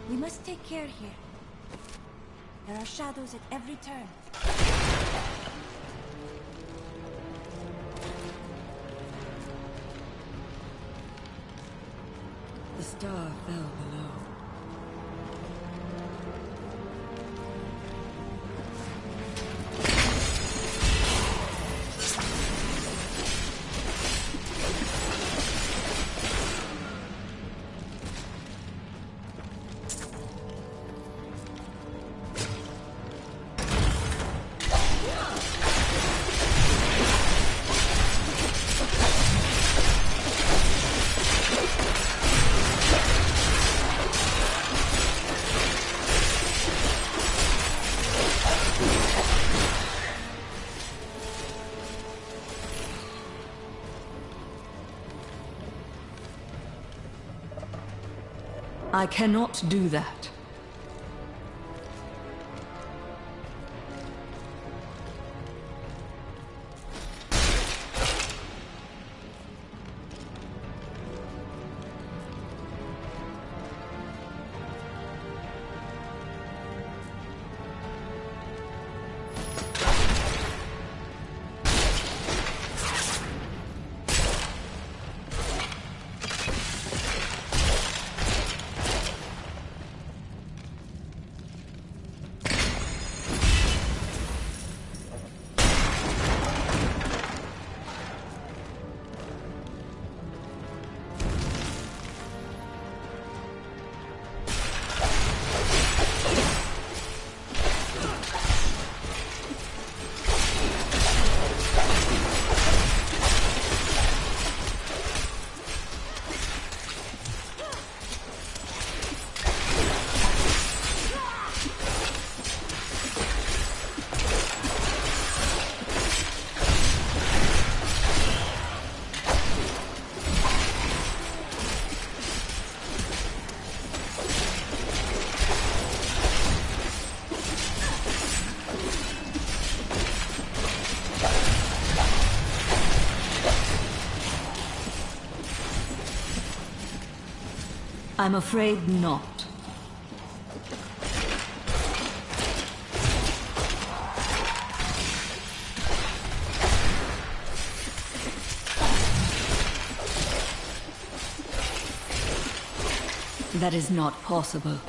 We must take care here. There are shadows at every turn. The star fell below. I cannot do that. I'm afraid not. That is not possible.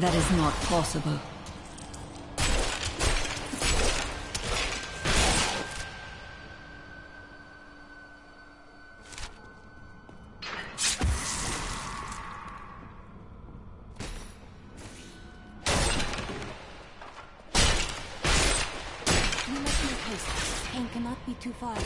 That is not possible. We must make haste. Pain cannot be too far.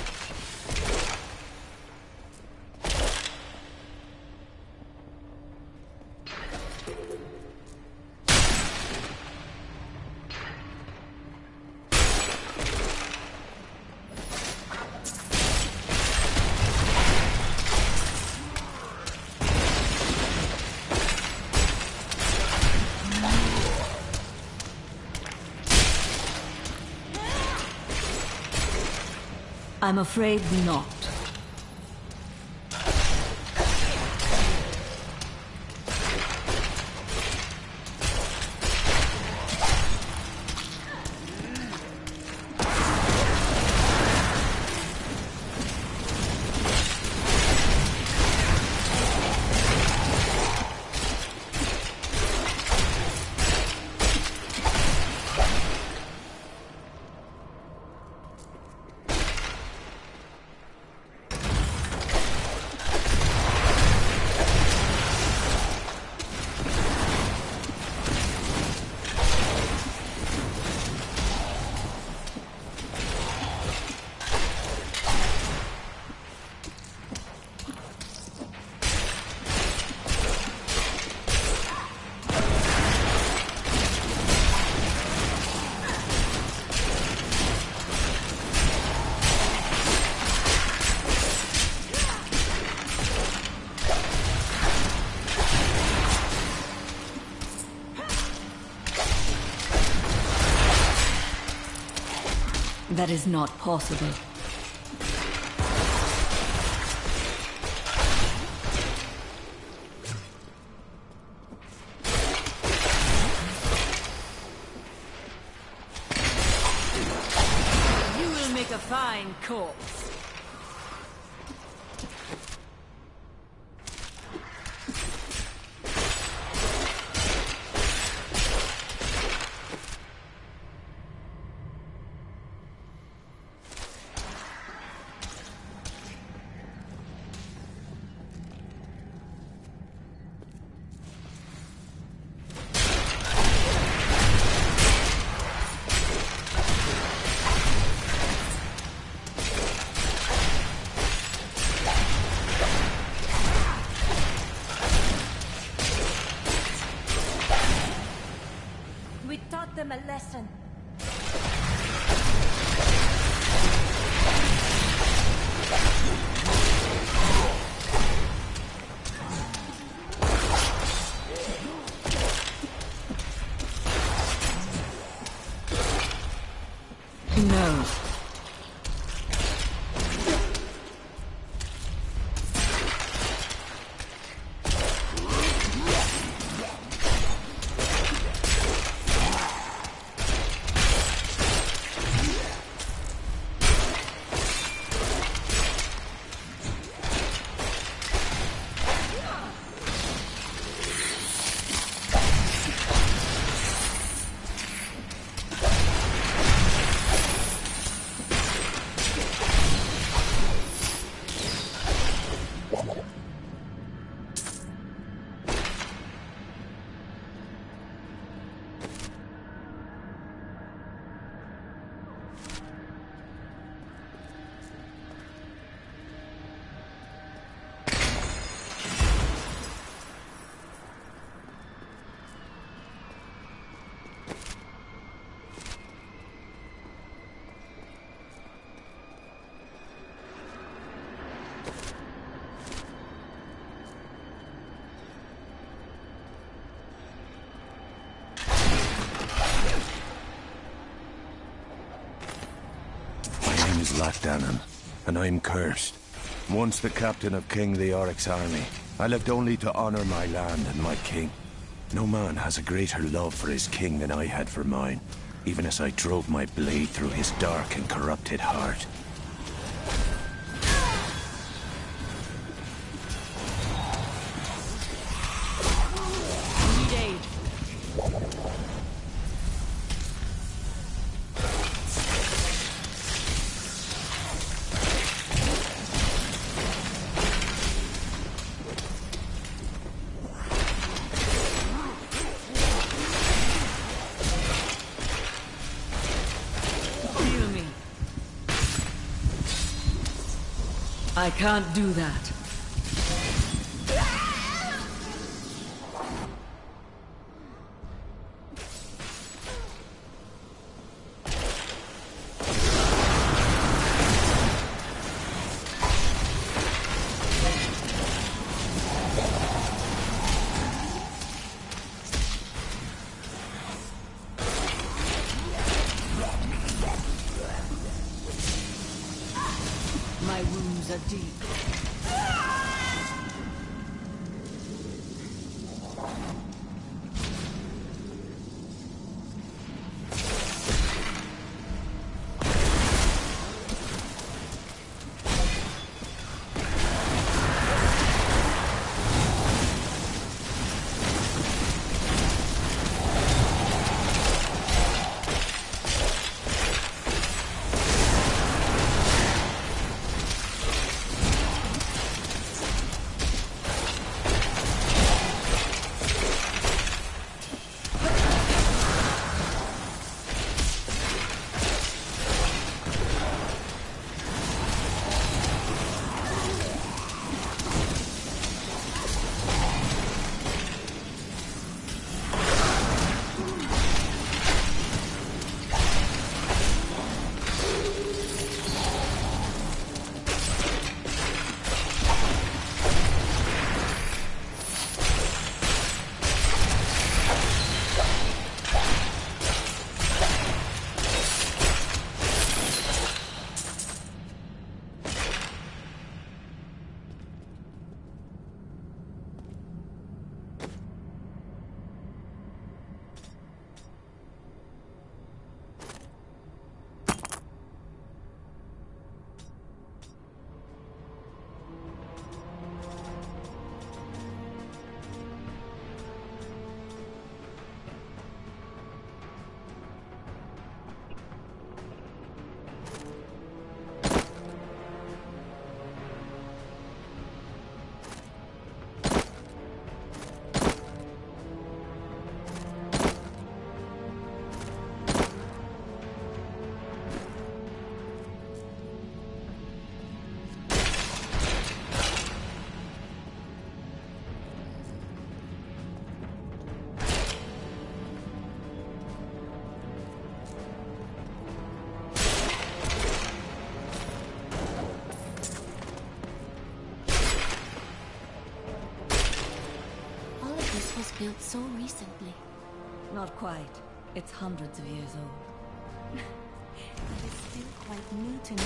I'm afraid not. That is not possible. You will make a fine corpse. We taught them a lesson. No. Dannon, and I'm cursed. Once the captain of King Leoric's army, I lived only to honor my land and my king. No man has a greater love for his king than I had for mine, even as I drove my blade through his dark and corrupted heart. Need aid. I can't do that. My wounds are deep. Built so recently. Not quite. It's hundreds of years old. It is still quite new to me.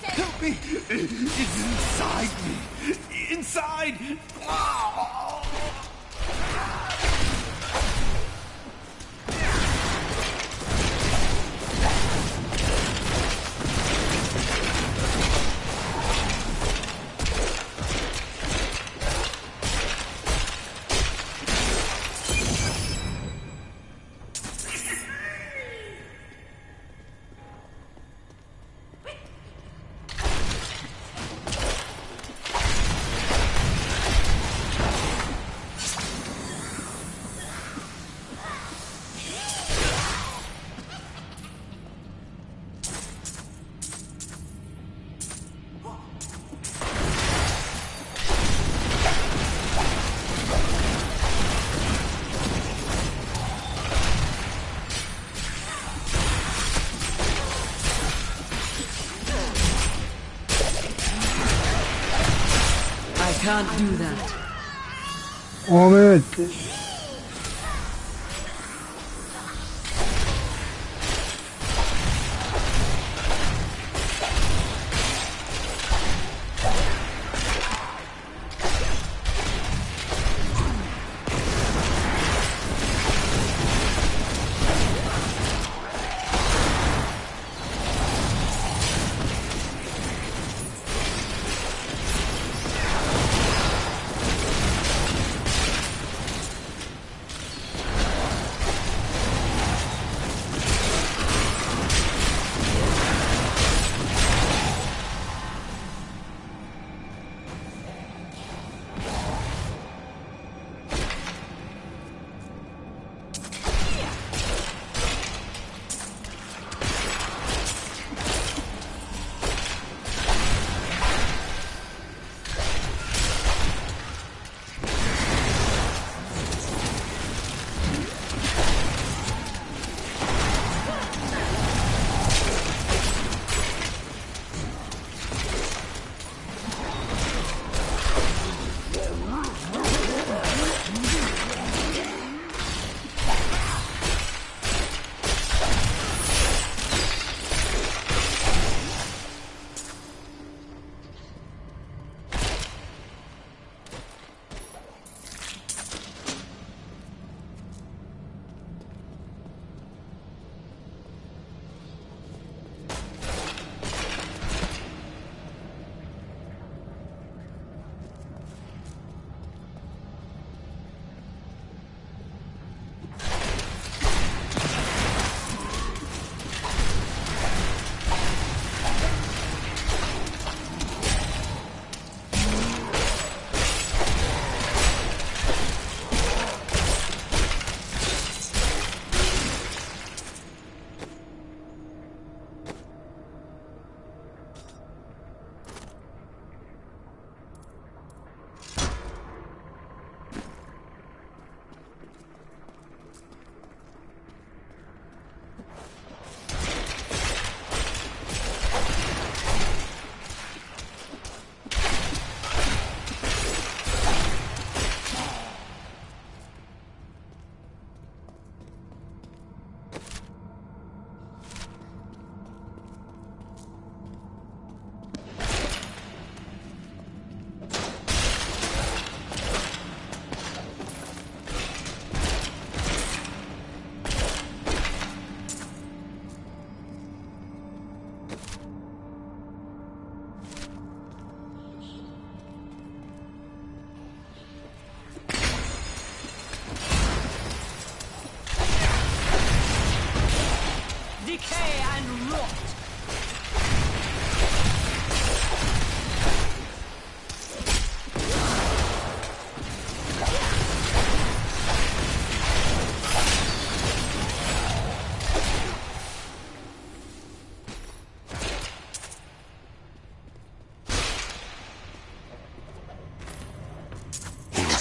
Help me! It's inside me! Inside! can't do that. Oh man.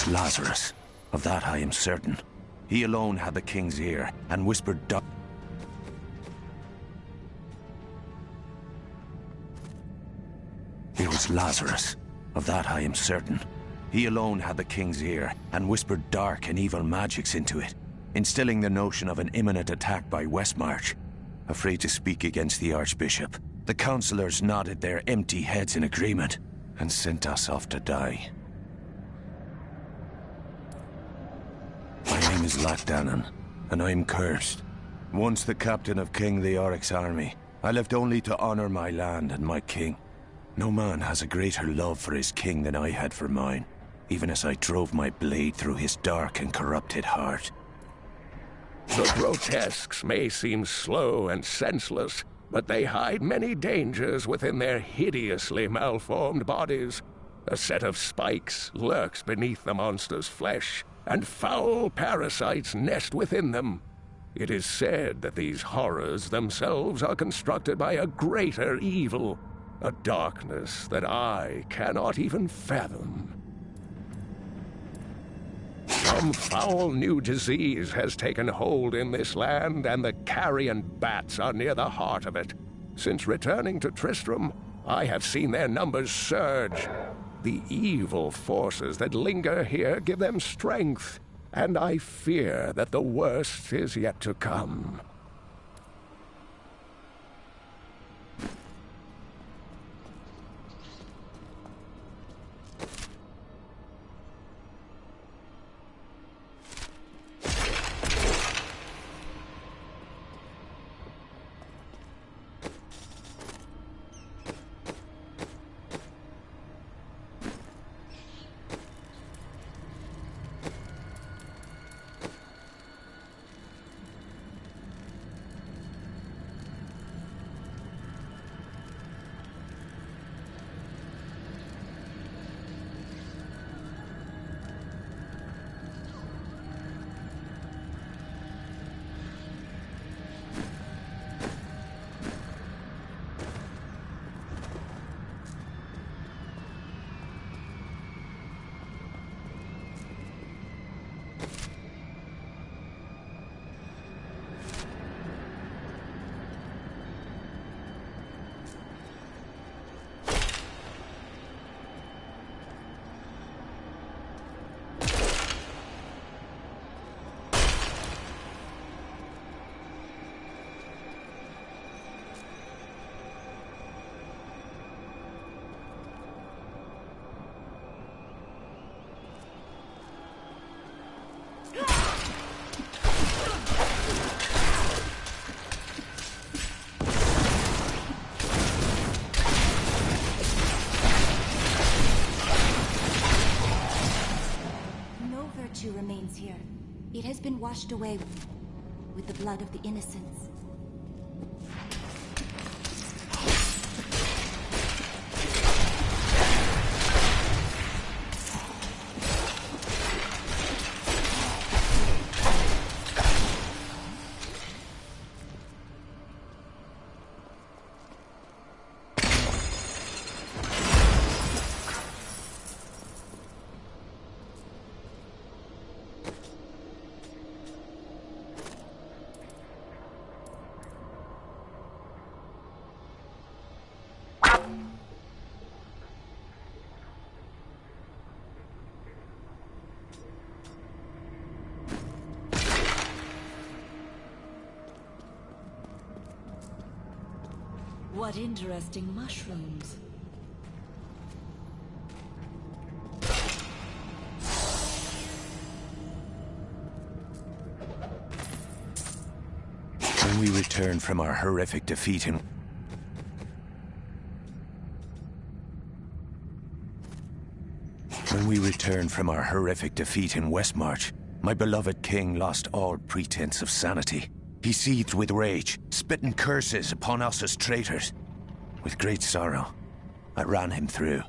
Lazarus. Of that I am certain. He alone had the king's ear, and whispered It was Lazarus. Of that I am certain. He alone had the king's ear, and whispered dark and evil magics into it, instilling the notion of an imminent attack by Westmarch. Afraid to speak against the Archbishop, the councillors nodded their empty heads in agreement, and sent us off to die. My name is Lachdanon, and I'm cursed. Once the captain of King Leoric's army, I left only to honor my land and my king. No man has a greater love for his king than I had for mine, even as I drove my blade through his dark and corrupted heart. The grotesques may seem slow and senseless, but they hide many dangers within their hideously malformed bodies. A set of spikes lurks beneath the monster's flesh, and foul parasites nest within them. It is said that these horrors themselves are constructed by a greater evil, a darkness that I cannot even fathom. Some foul new disease has taken hold in this land, and the carrion bats are near the heart of it. Since returning to Tristram, I have seen their numbers surge. The evil forces that linger here give them strength, and I fear that the worst is yet to come. Remains here. It has been washed away with the blood of the innocents. What interesting mushrooms. When we return from our horrific defeat in... When we returned from our horrific defeat in Westmarch, my beloved king lost all pretense of sanity. He seethed with rage, spitting curses upon us as traitors. With great sorrow, I ran him through.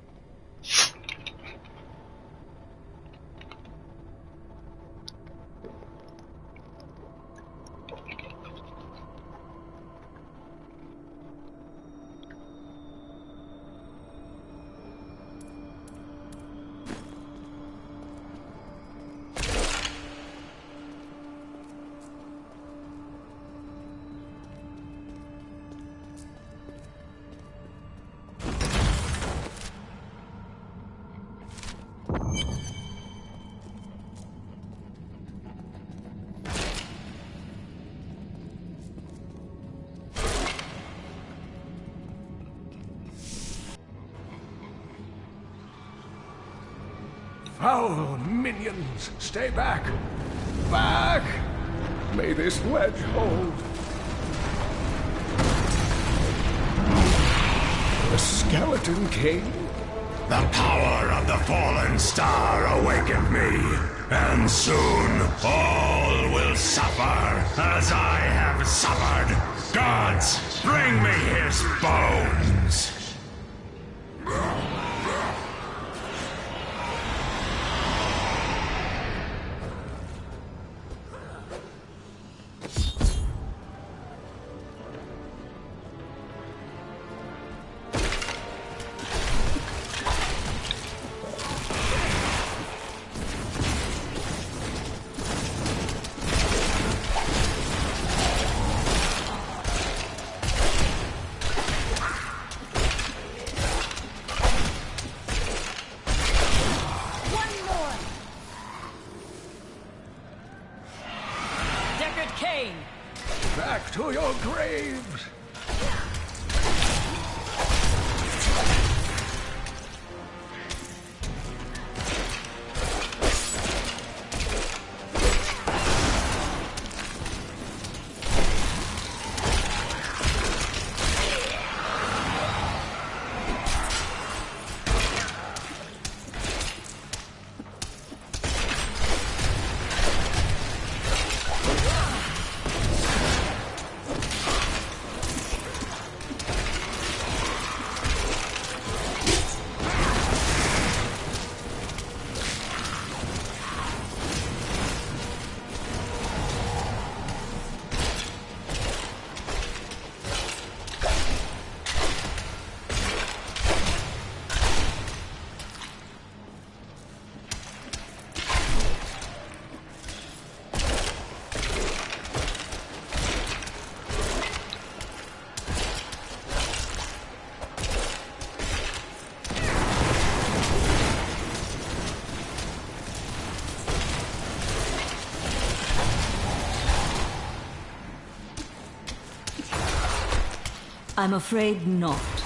Foul minions, stay back! Back! May this ledge hold. The Skeleton King? The power of the fallen star awakened me, and soon all will suffer as I have suffered. Gods, bring me his bones! slain! Back to your graves! I'm afraid not.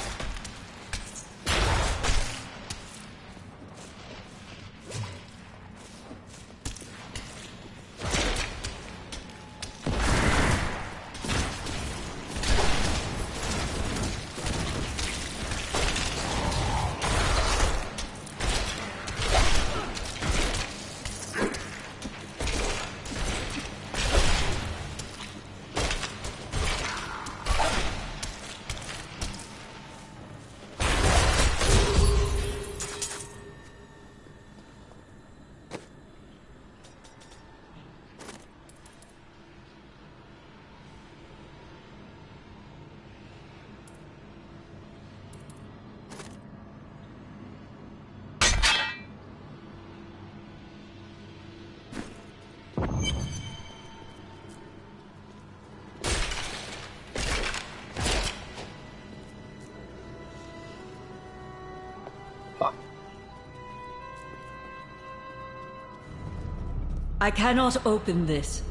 I cannot open this.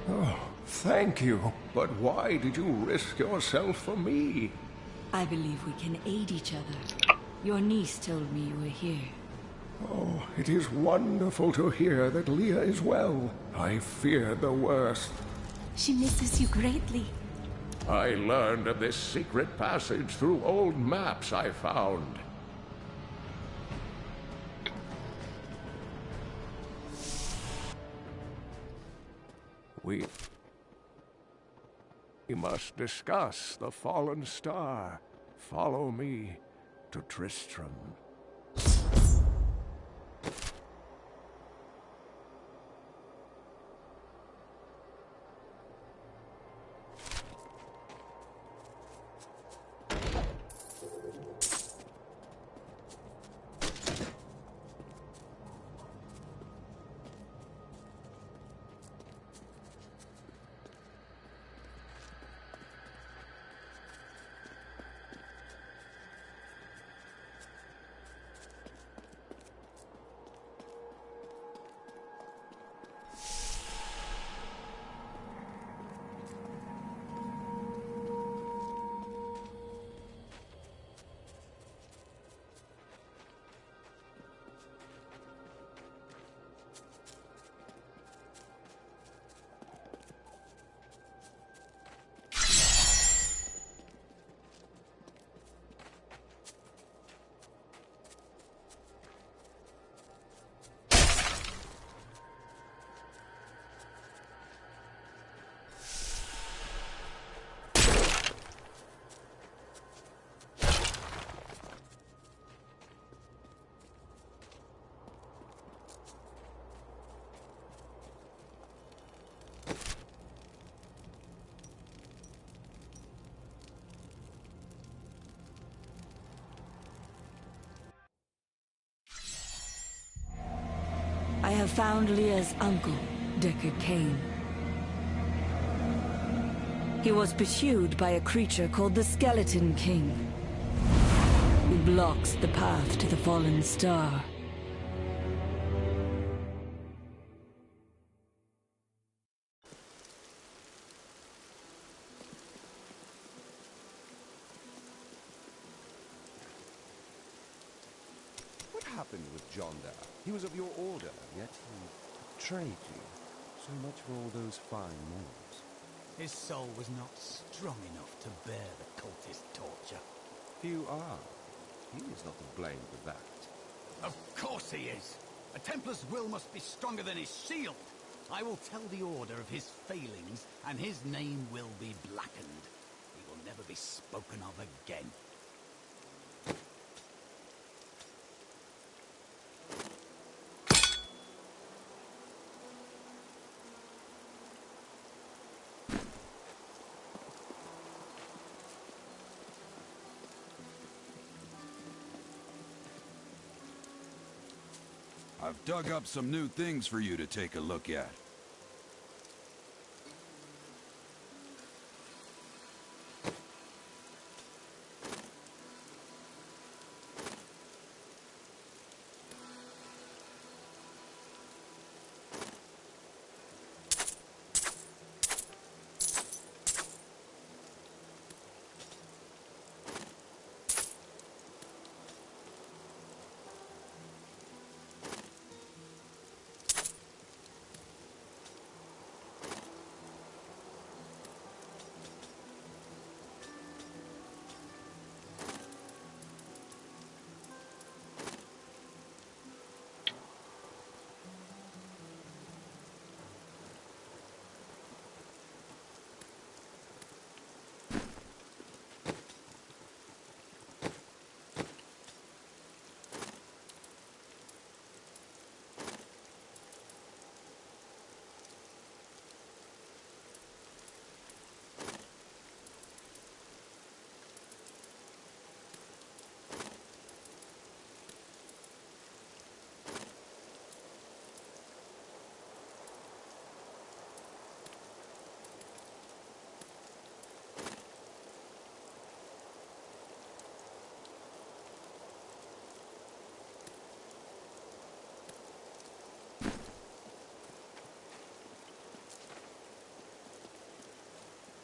Oh, thank you. But why did you risk yourself for me? I believe we can aid each other. Your niece told me you were here. Oh, it is wonderful to hear that Leah is well. I feared the worst. She misses you greatly. I learned of this secret passage through old maps I found. We must discuss the fallen star. Follow me to Tristram. have found Leah's uncle, Deckard Cain. He was pursued by a creature called the Skeleton King, who blocks the path to the fallen star. What happened with John there? He was of your order, yet he betrayed you. So much for all those fine morals. His soul was not strong enough to bear the cultist torture. Few are. He is not to blame for that. Of course he is. A Templar's will must be stronger than his shield. I will tell the Order of his failings, and his name will be blackened. He will never be spoken of again. I've dug up some new things for you to take a look at.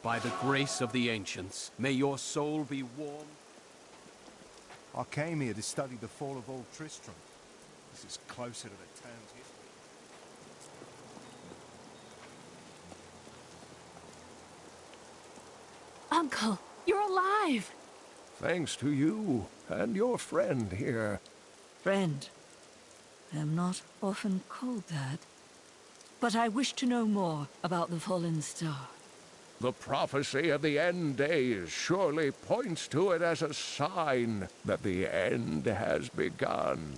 By the grace of the ancients, may your soul be warm. I came here to study the fall of Old Tristram. This is closer to the town's history. Uncle, you're alive! Thanks to you and your friend here. Friend. I am not often called that. But I wish to know more about the fallen star. The prophecy of the end days surely points to it as a sign that the end has begun.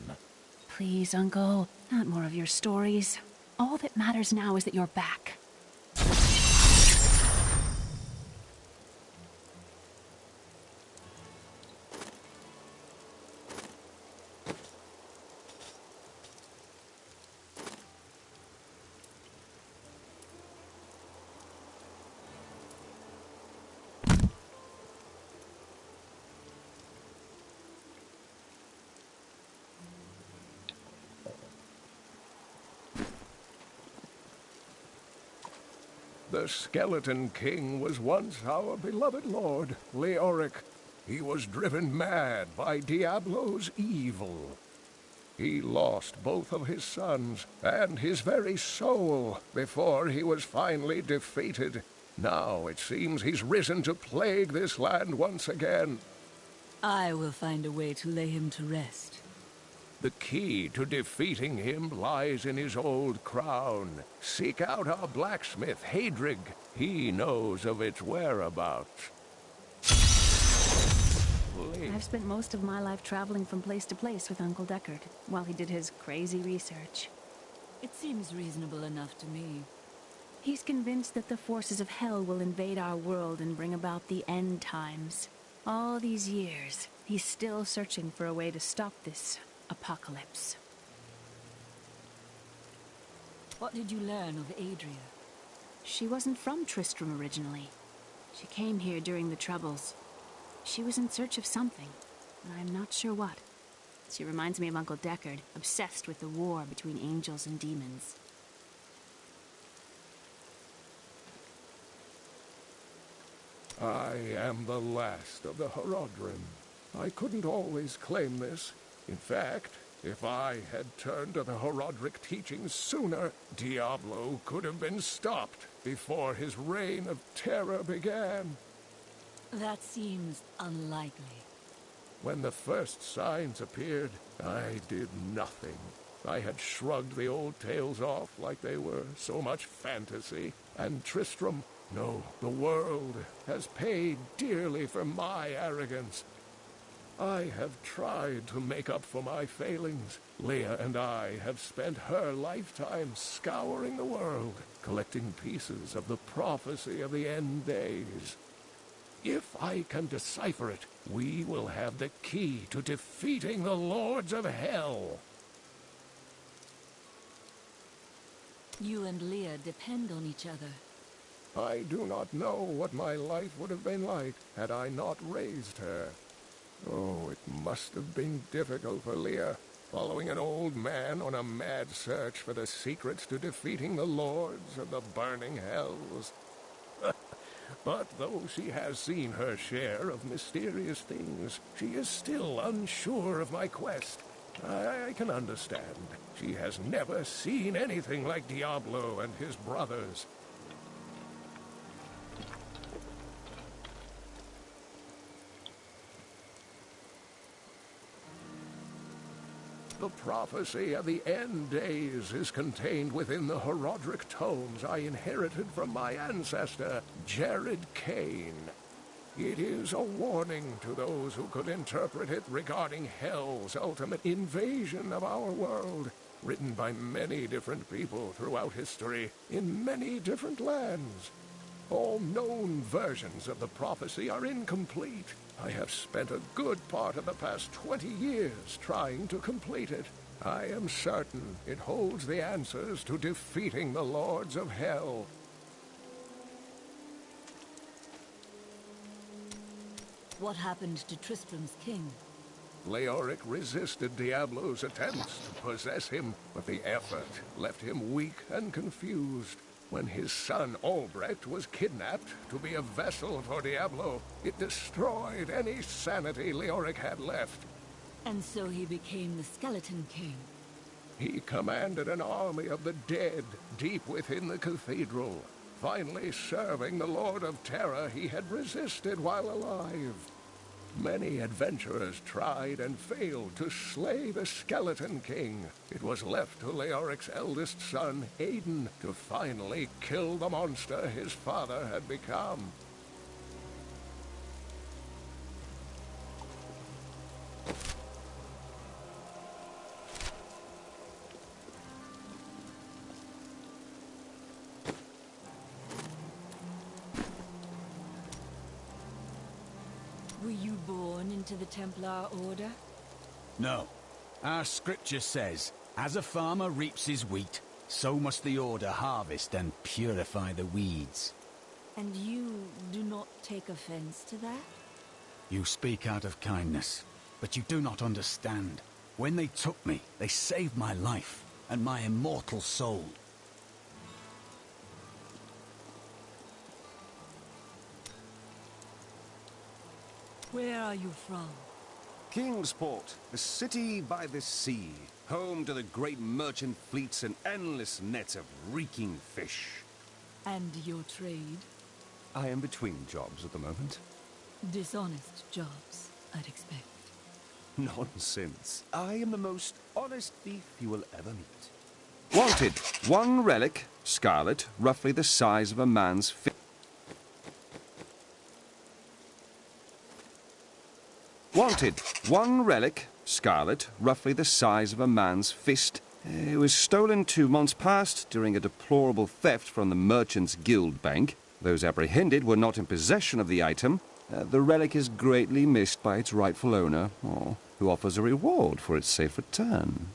Please, Uncle, not more of your stories. All that matters now is that you're back. The Skeleton King was once our beloved lord, Leoric. He was driven mad by Diablo's evil. He lost both of his sons and his very soul before he was finally defeated. Now it seems he's risen to plague this land once again. I will find a way to lay him to rest. The key to defeating him lies in his old crown. Seek out our blacksmith, Hadrig. He knows of its whereabouts. I've spent most of my life traveling from place to place with Uncle Deckard, while he did his crazy research. It seems reasonable enough to me. He's convinced that the forces of hell will invade our world and bring about the end times. All these years, he's still searching for a way to stop this apocalypse. What did you learn of Adria? She wasn't from Tristram originally. She came here during the Troubles. She was in search of something, and I'm not sure what. She reminds me of Uncle Deckard, obsessed with the war between angels and demons. I am the last of the Horodrim. I couldn't always claim this. In fact, if I had turned to the Horodric teachings sooner, Diablo could have been stopped before his reign of terror began. That seems unlikely. When the first signs appeared, I did nothing. I had shrugged the old tales off like they were so much fantasy. And Tristram, no, the world has paid dearly for my arrogance. I have tried to make up for my failings. Leah and I have spent her lifetime scouring the world, collecting pieces of the prophecy of the end days. If I can decipher it, we will have the key to defeating the Lords of Hell. You and Leah depend on each other. I do not know what my life would have been like had I not raised her. Oh, it must have been difficult for Leah, following an old man on a mad search for the secrets to defeating the Lords of the Burning Hells. But though she has seen her share of mysterious things, she is still unsure of my quest. I can understand. She has never seen anything like Diablo and his brothers. The prophecy of the end days is contained within the Horodric tomes I inherited from my ancestor, Jared Kane. It is a warning to those who could interpret it regarding Hell's ultimate invasion of our world, written by many different people throughout history, in many different lands. All known versions of the prophecy are incomplete. I have spent a good part of the past 20 years trying to complete it. I am certain it holds the answers to defeating the Lords of Hell. What happened to Tristram's king? Leoric resisted Diablo's attempts to possess him, but the effort left him weak and confused. When his son Albrecht was kidnapped to be a vessel for Diablo, it destroyed any sanity Leoric had left. And so he became the Skeleton King. He commanded an army of the dead deep within the cathedral, finally serving the Lord of Terror he had resisted while alive. Many adventurers tried and failed to slay the Skeleton King. It was left to Leoric's eldest son, Aiden, to finally kill the monster his father had become. Were you born into the Templar Order? No. Our scripture says, as a farmer reaps his wheat, so must the Order harvest and purify the weeds. And you do not take offense to that? You speak out of kindness, but you do not understand. When they took me, they saved my life and my immortal soul. Where are you from? Kingsport, a city by the sea, home to the great merchant fleets and endless nets of reeking fish. And your trade? I am between jobs at the moment. Dishonest jobs, I'd expect. Nonsense. I am the most honest thief you will ever meet. Wanted. One relic, scarlet, roughly the size of a man's fist. Wanted. One relic, scarlet, roughly the size of a man's fist. It was stolen 2 months past during a deplorable theft from the Merchants Guild Bank. Those apprehended were not in possession of the item. The relic is greatly missed by its rightful owner, who offers a reward for its safe return.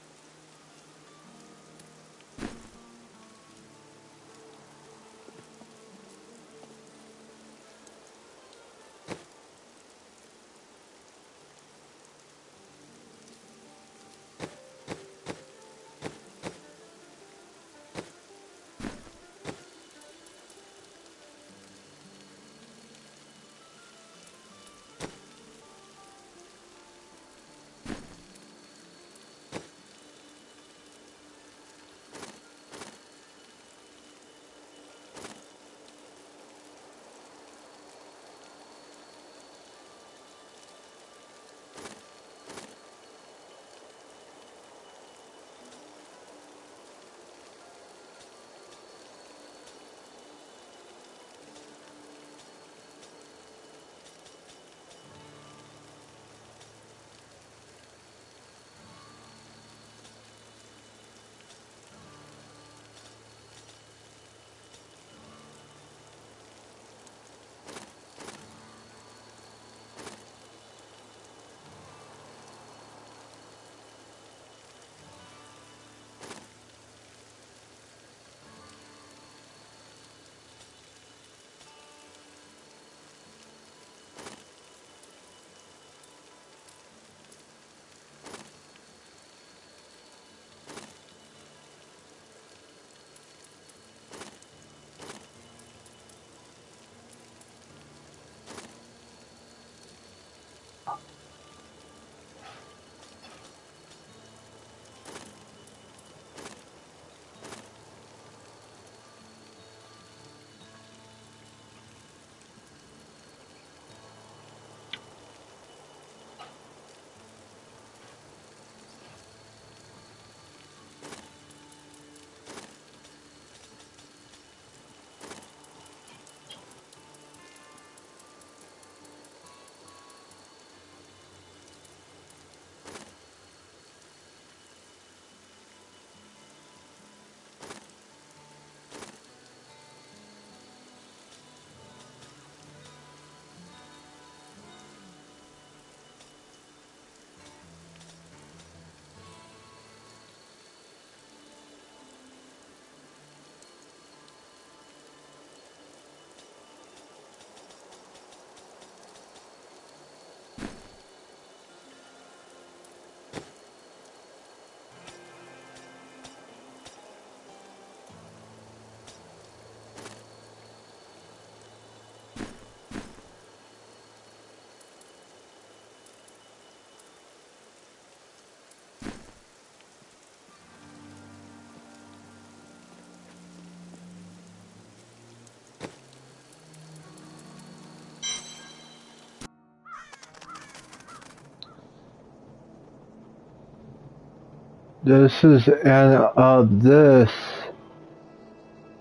this is the end of this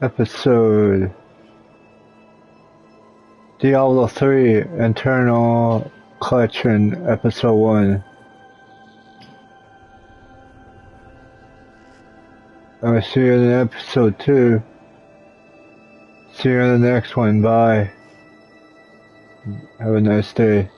episode. Diablo 3 Internal Collection Episode 1. I'll see you in episode 2. See you in the next one. Bye. Have a nice day.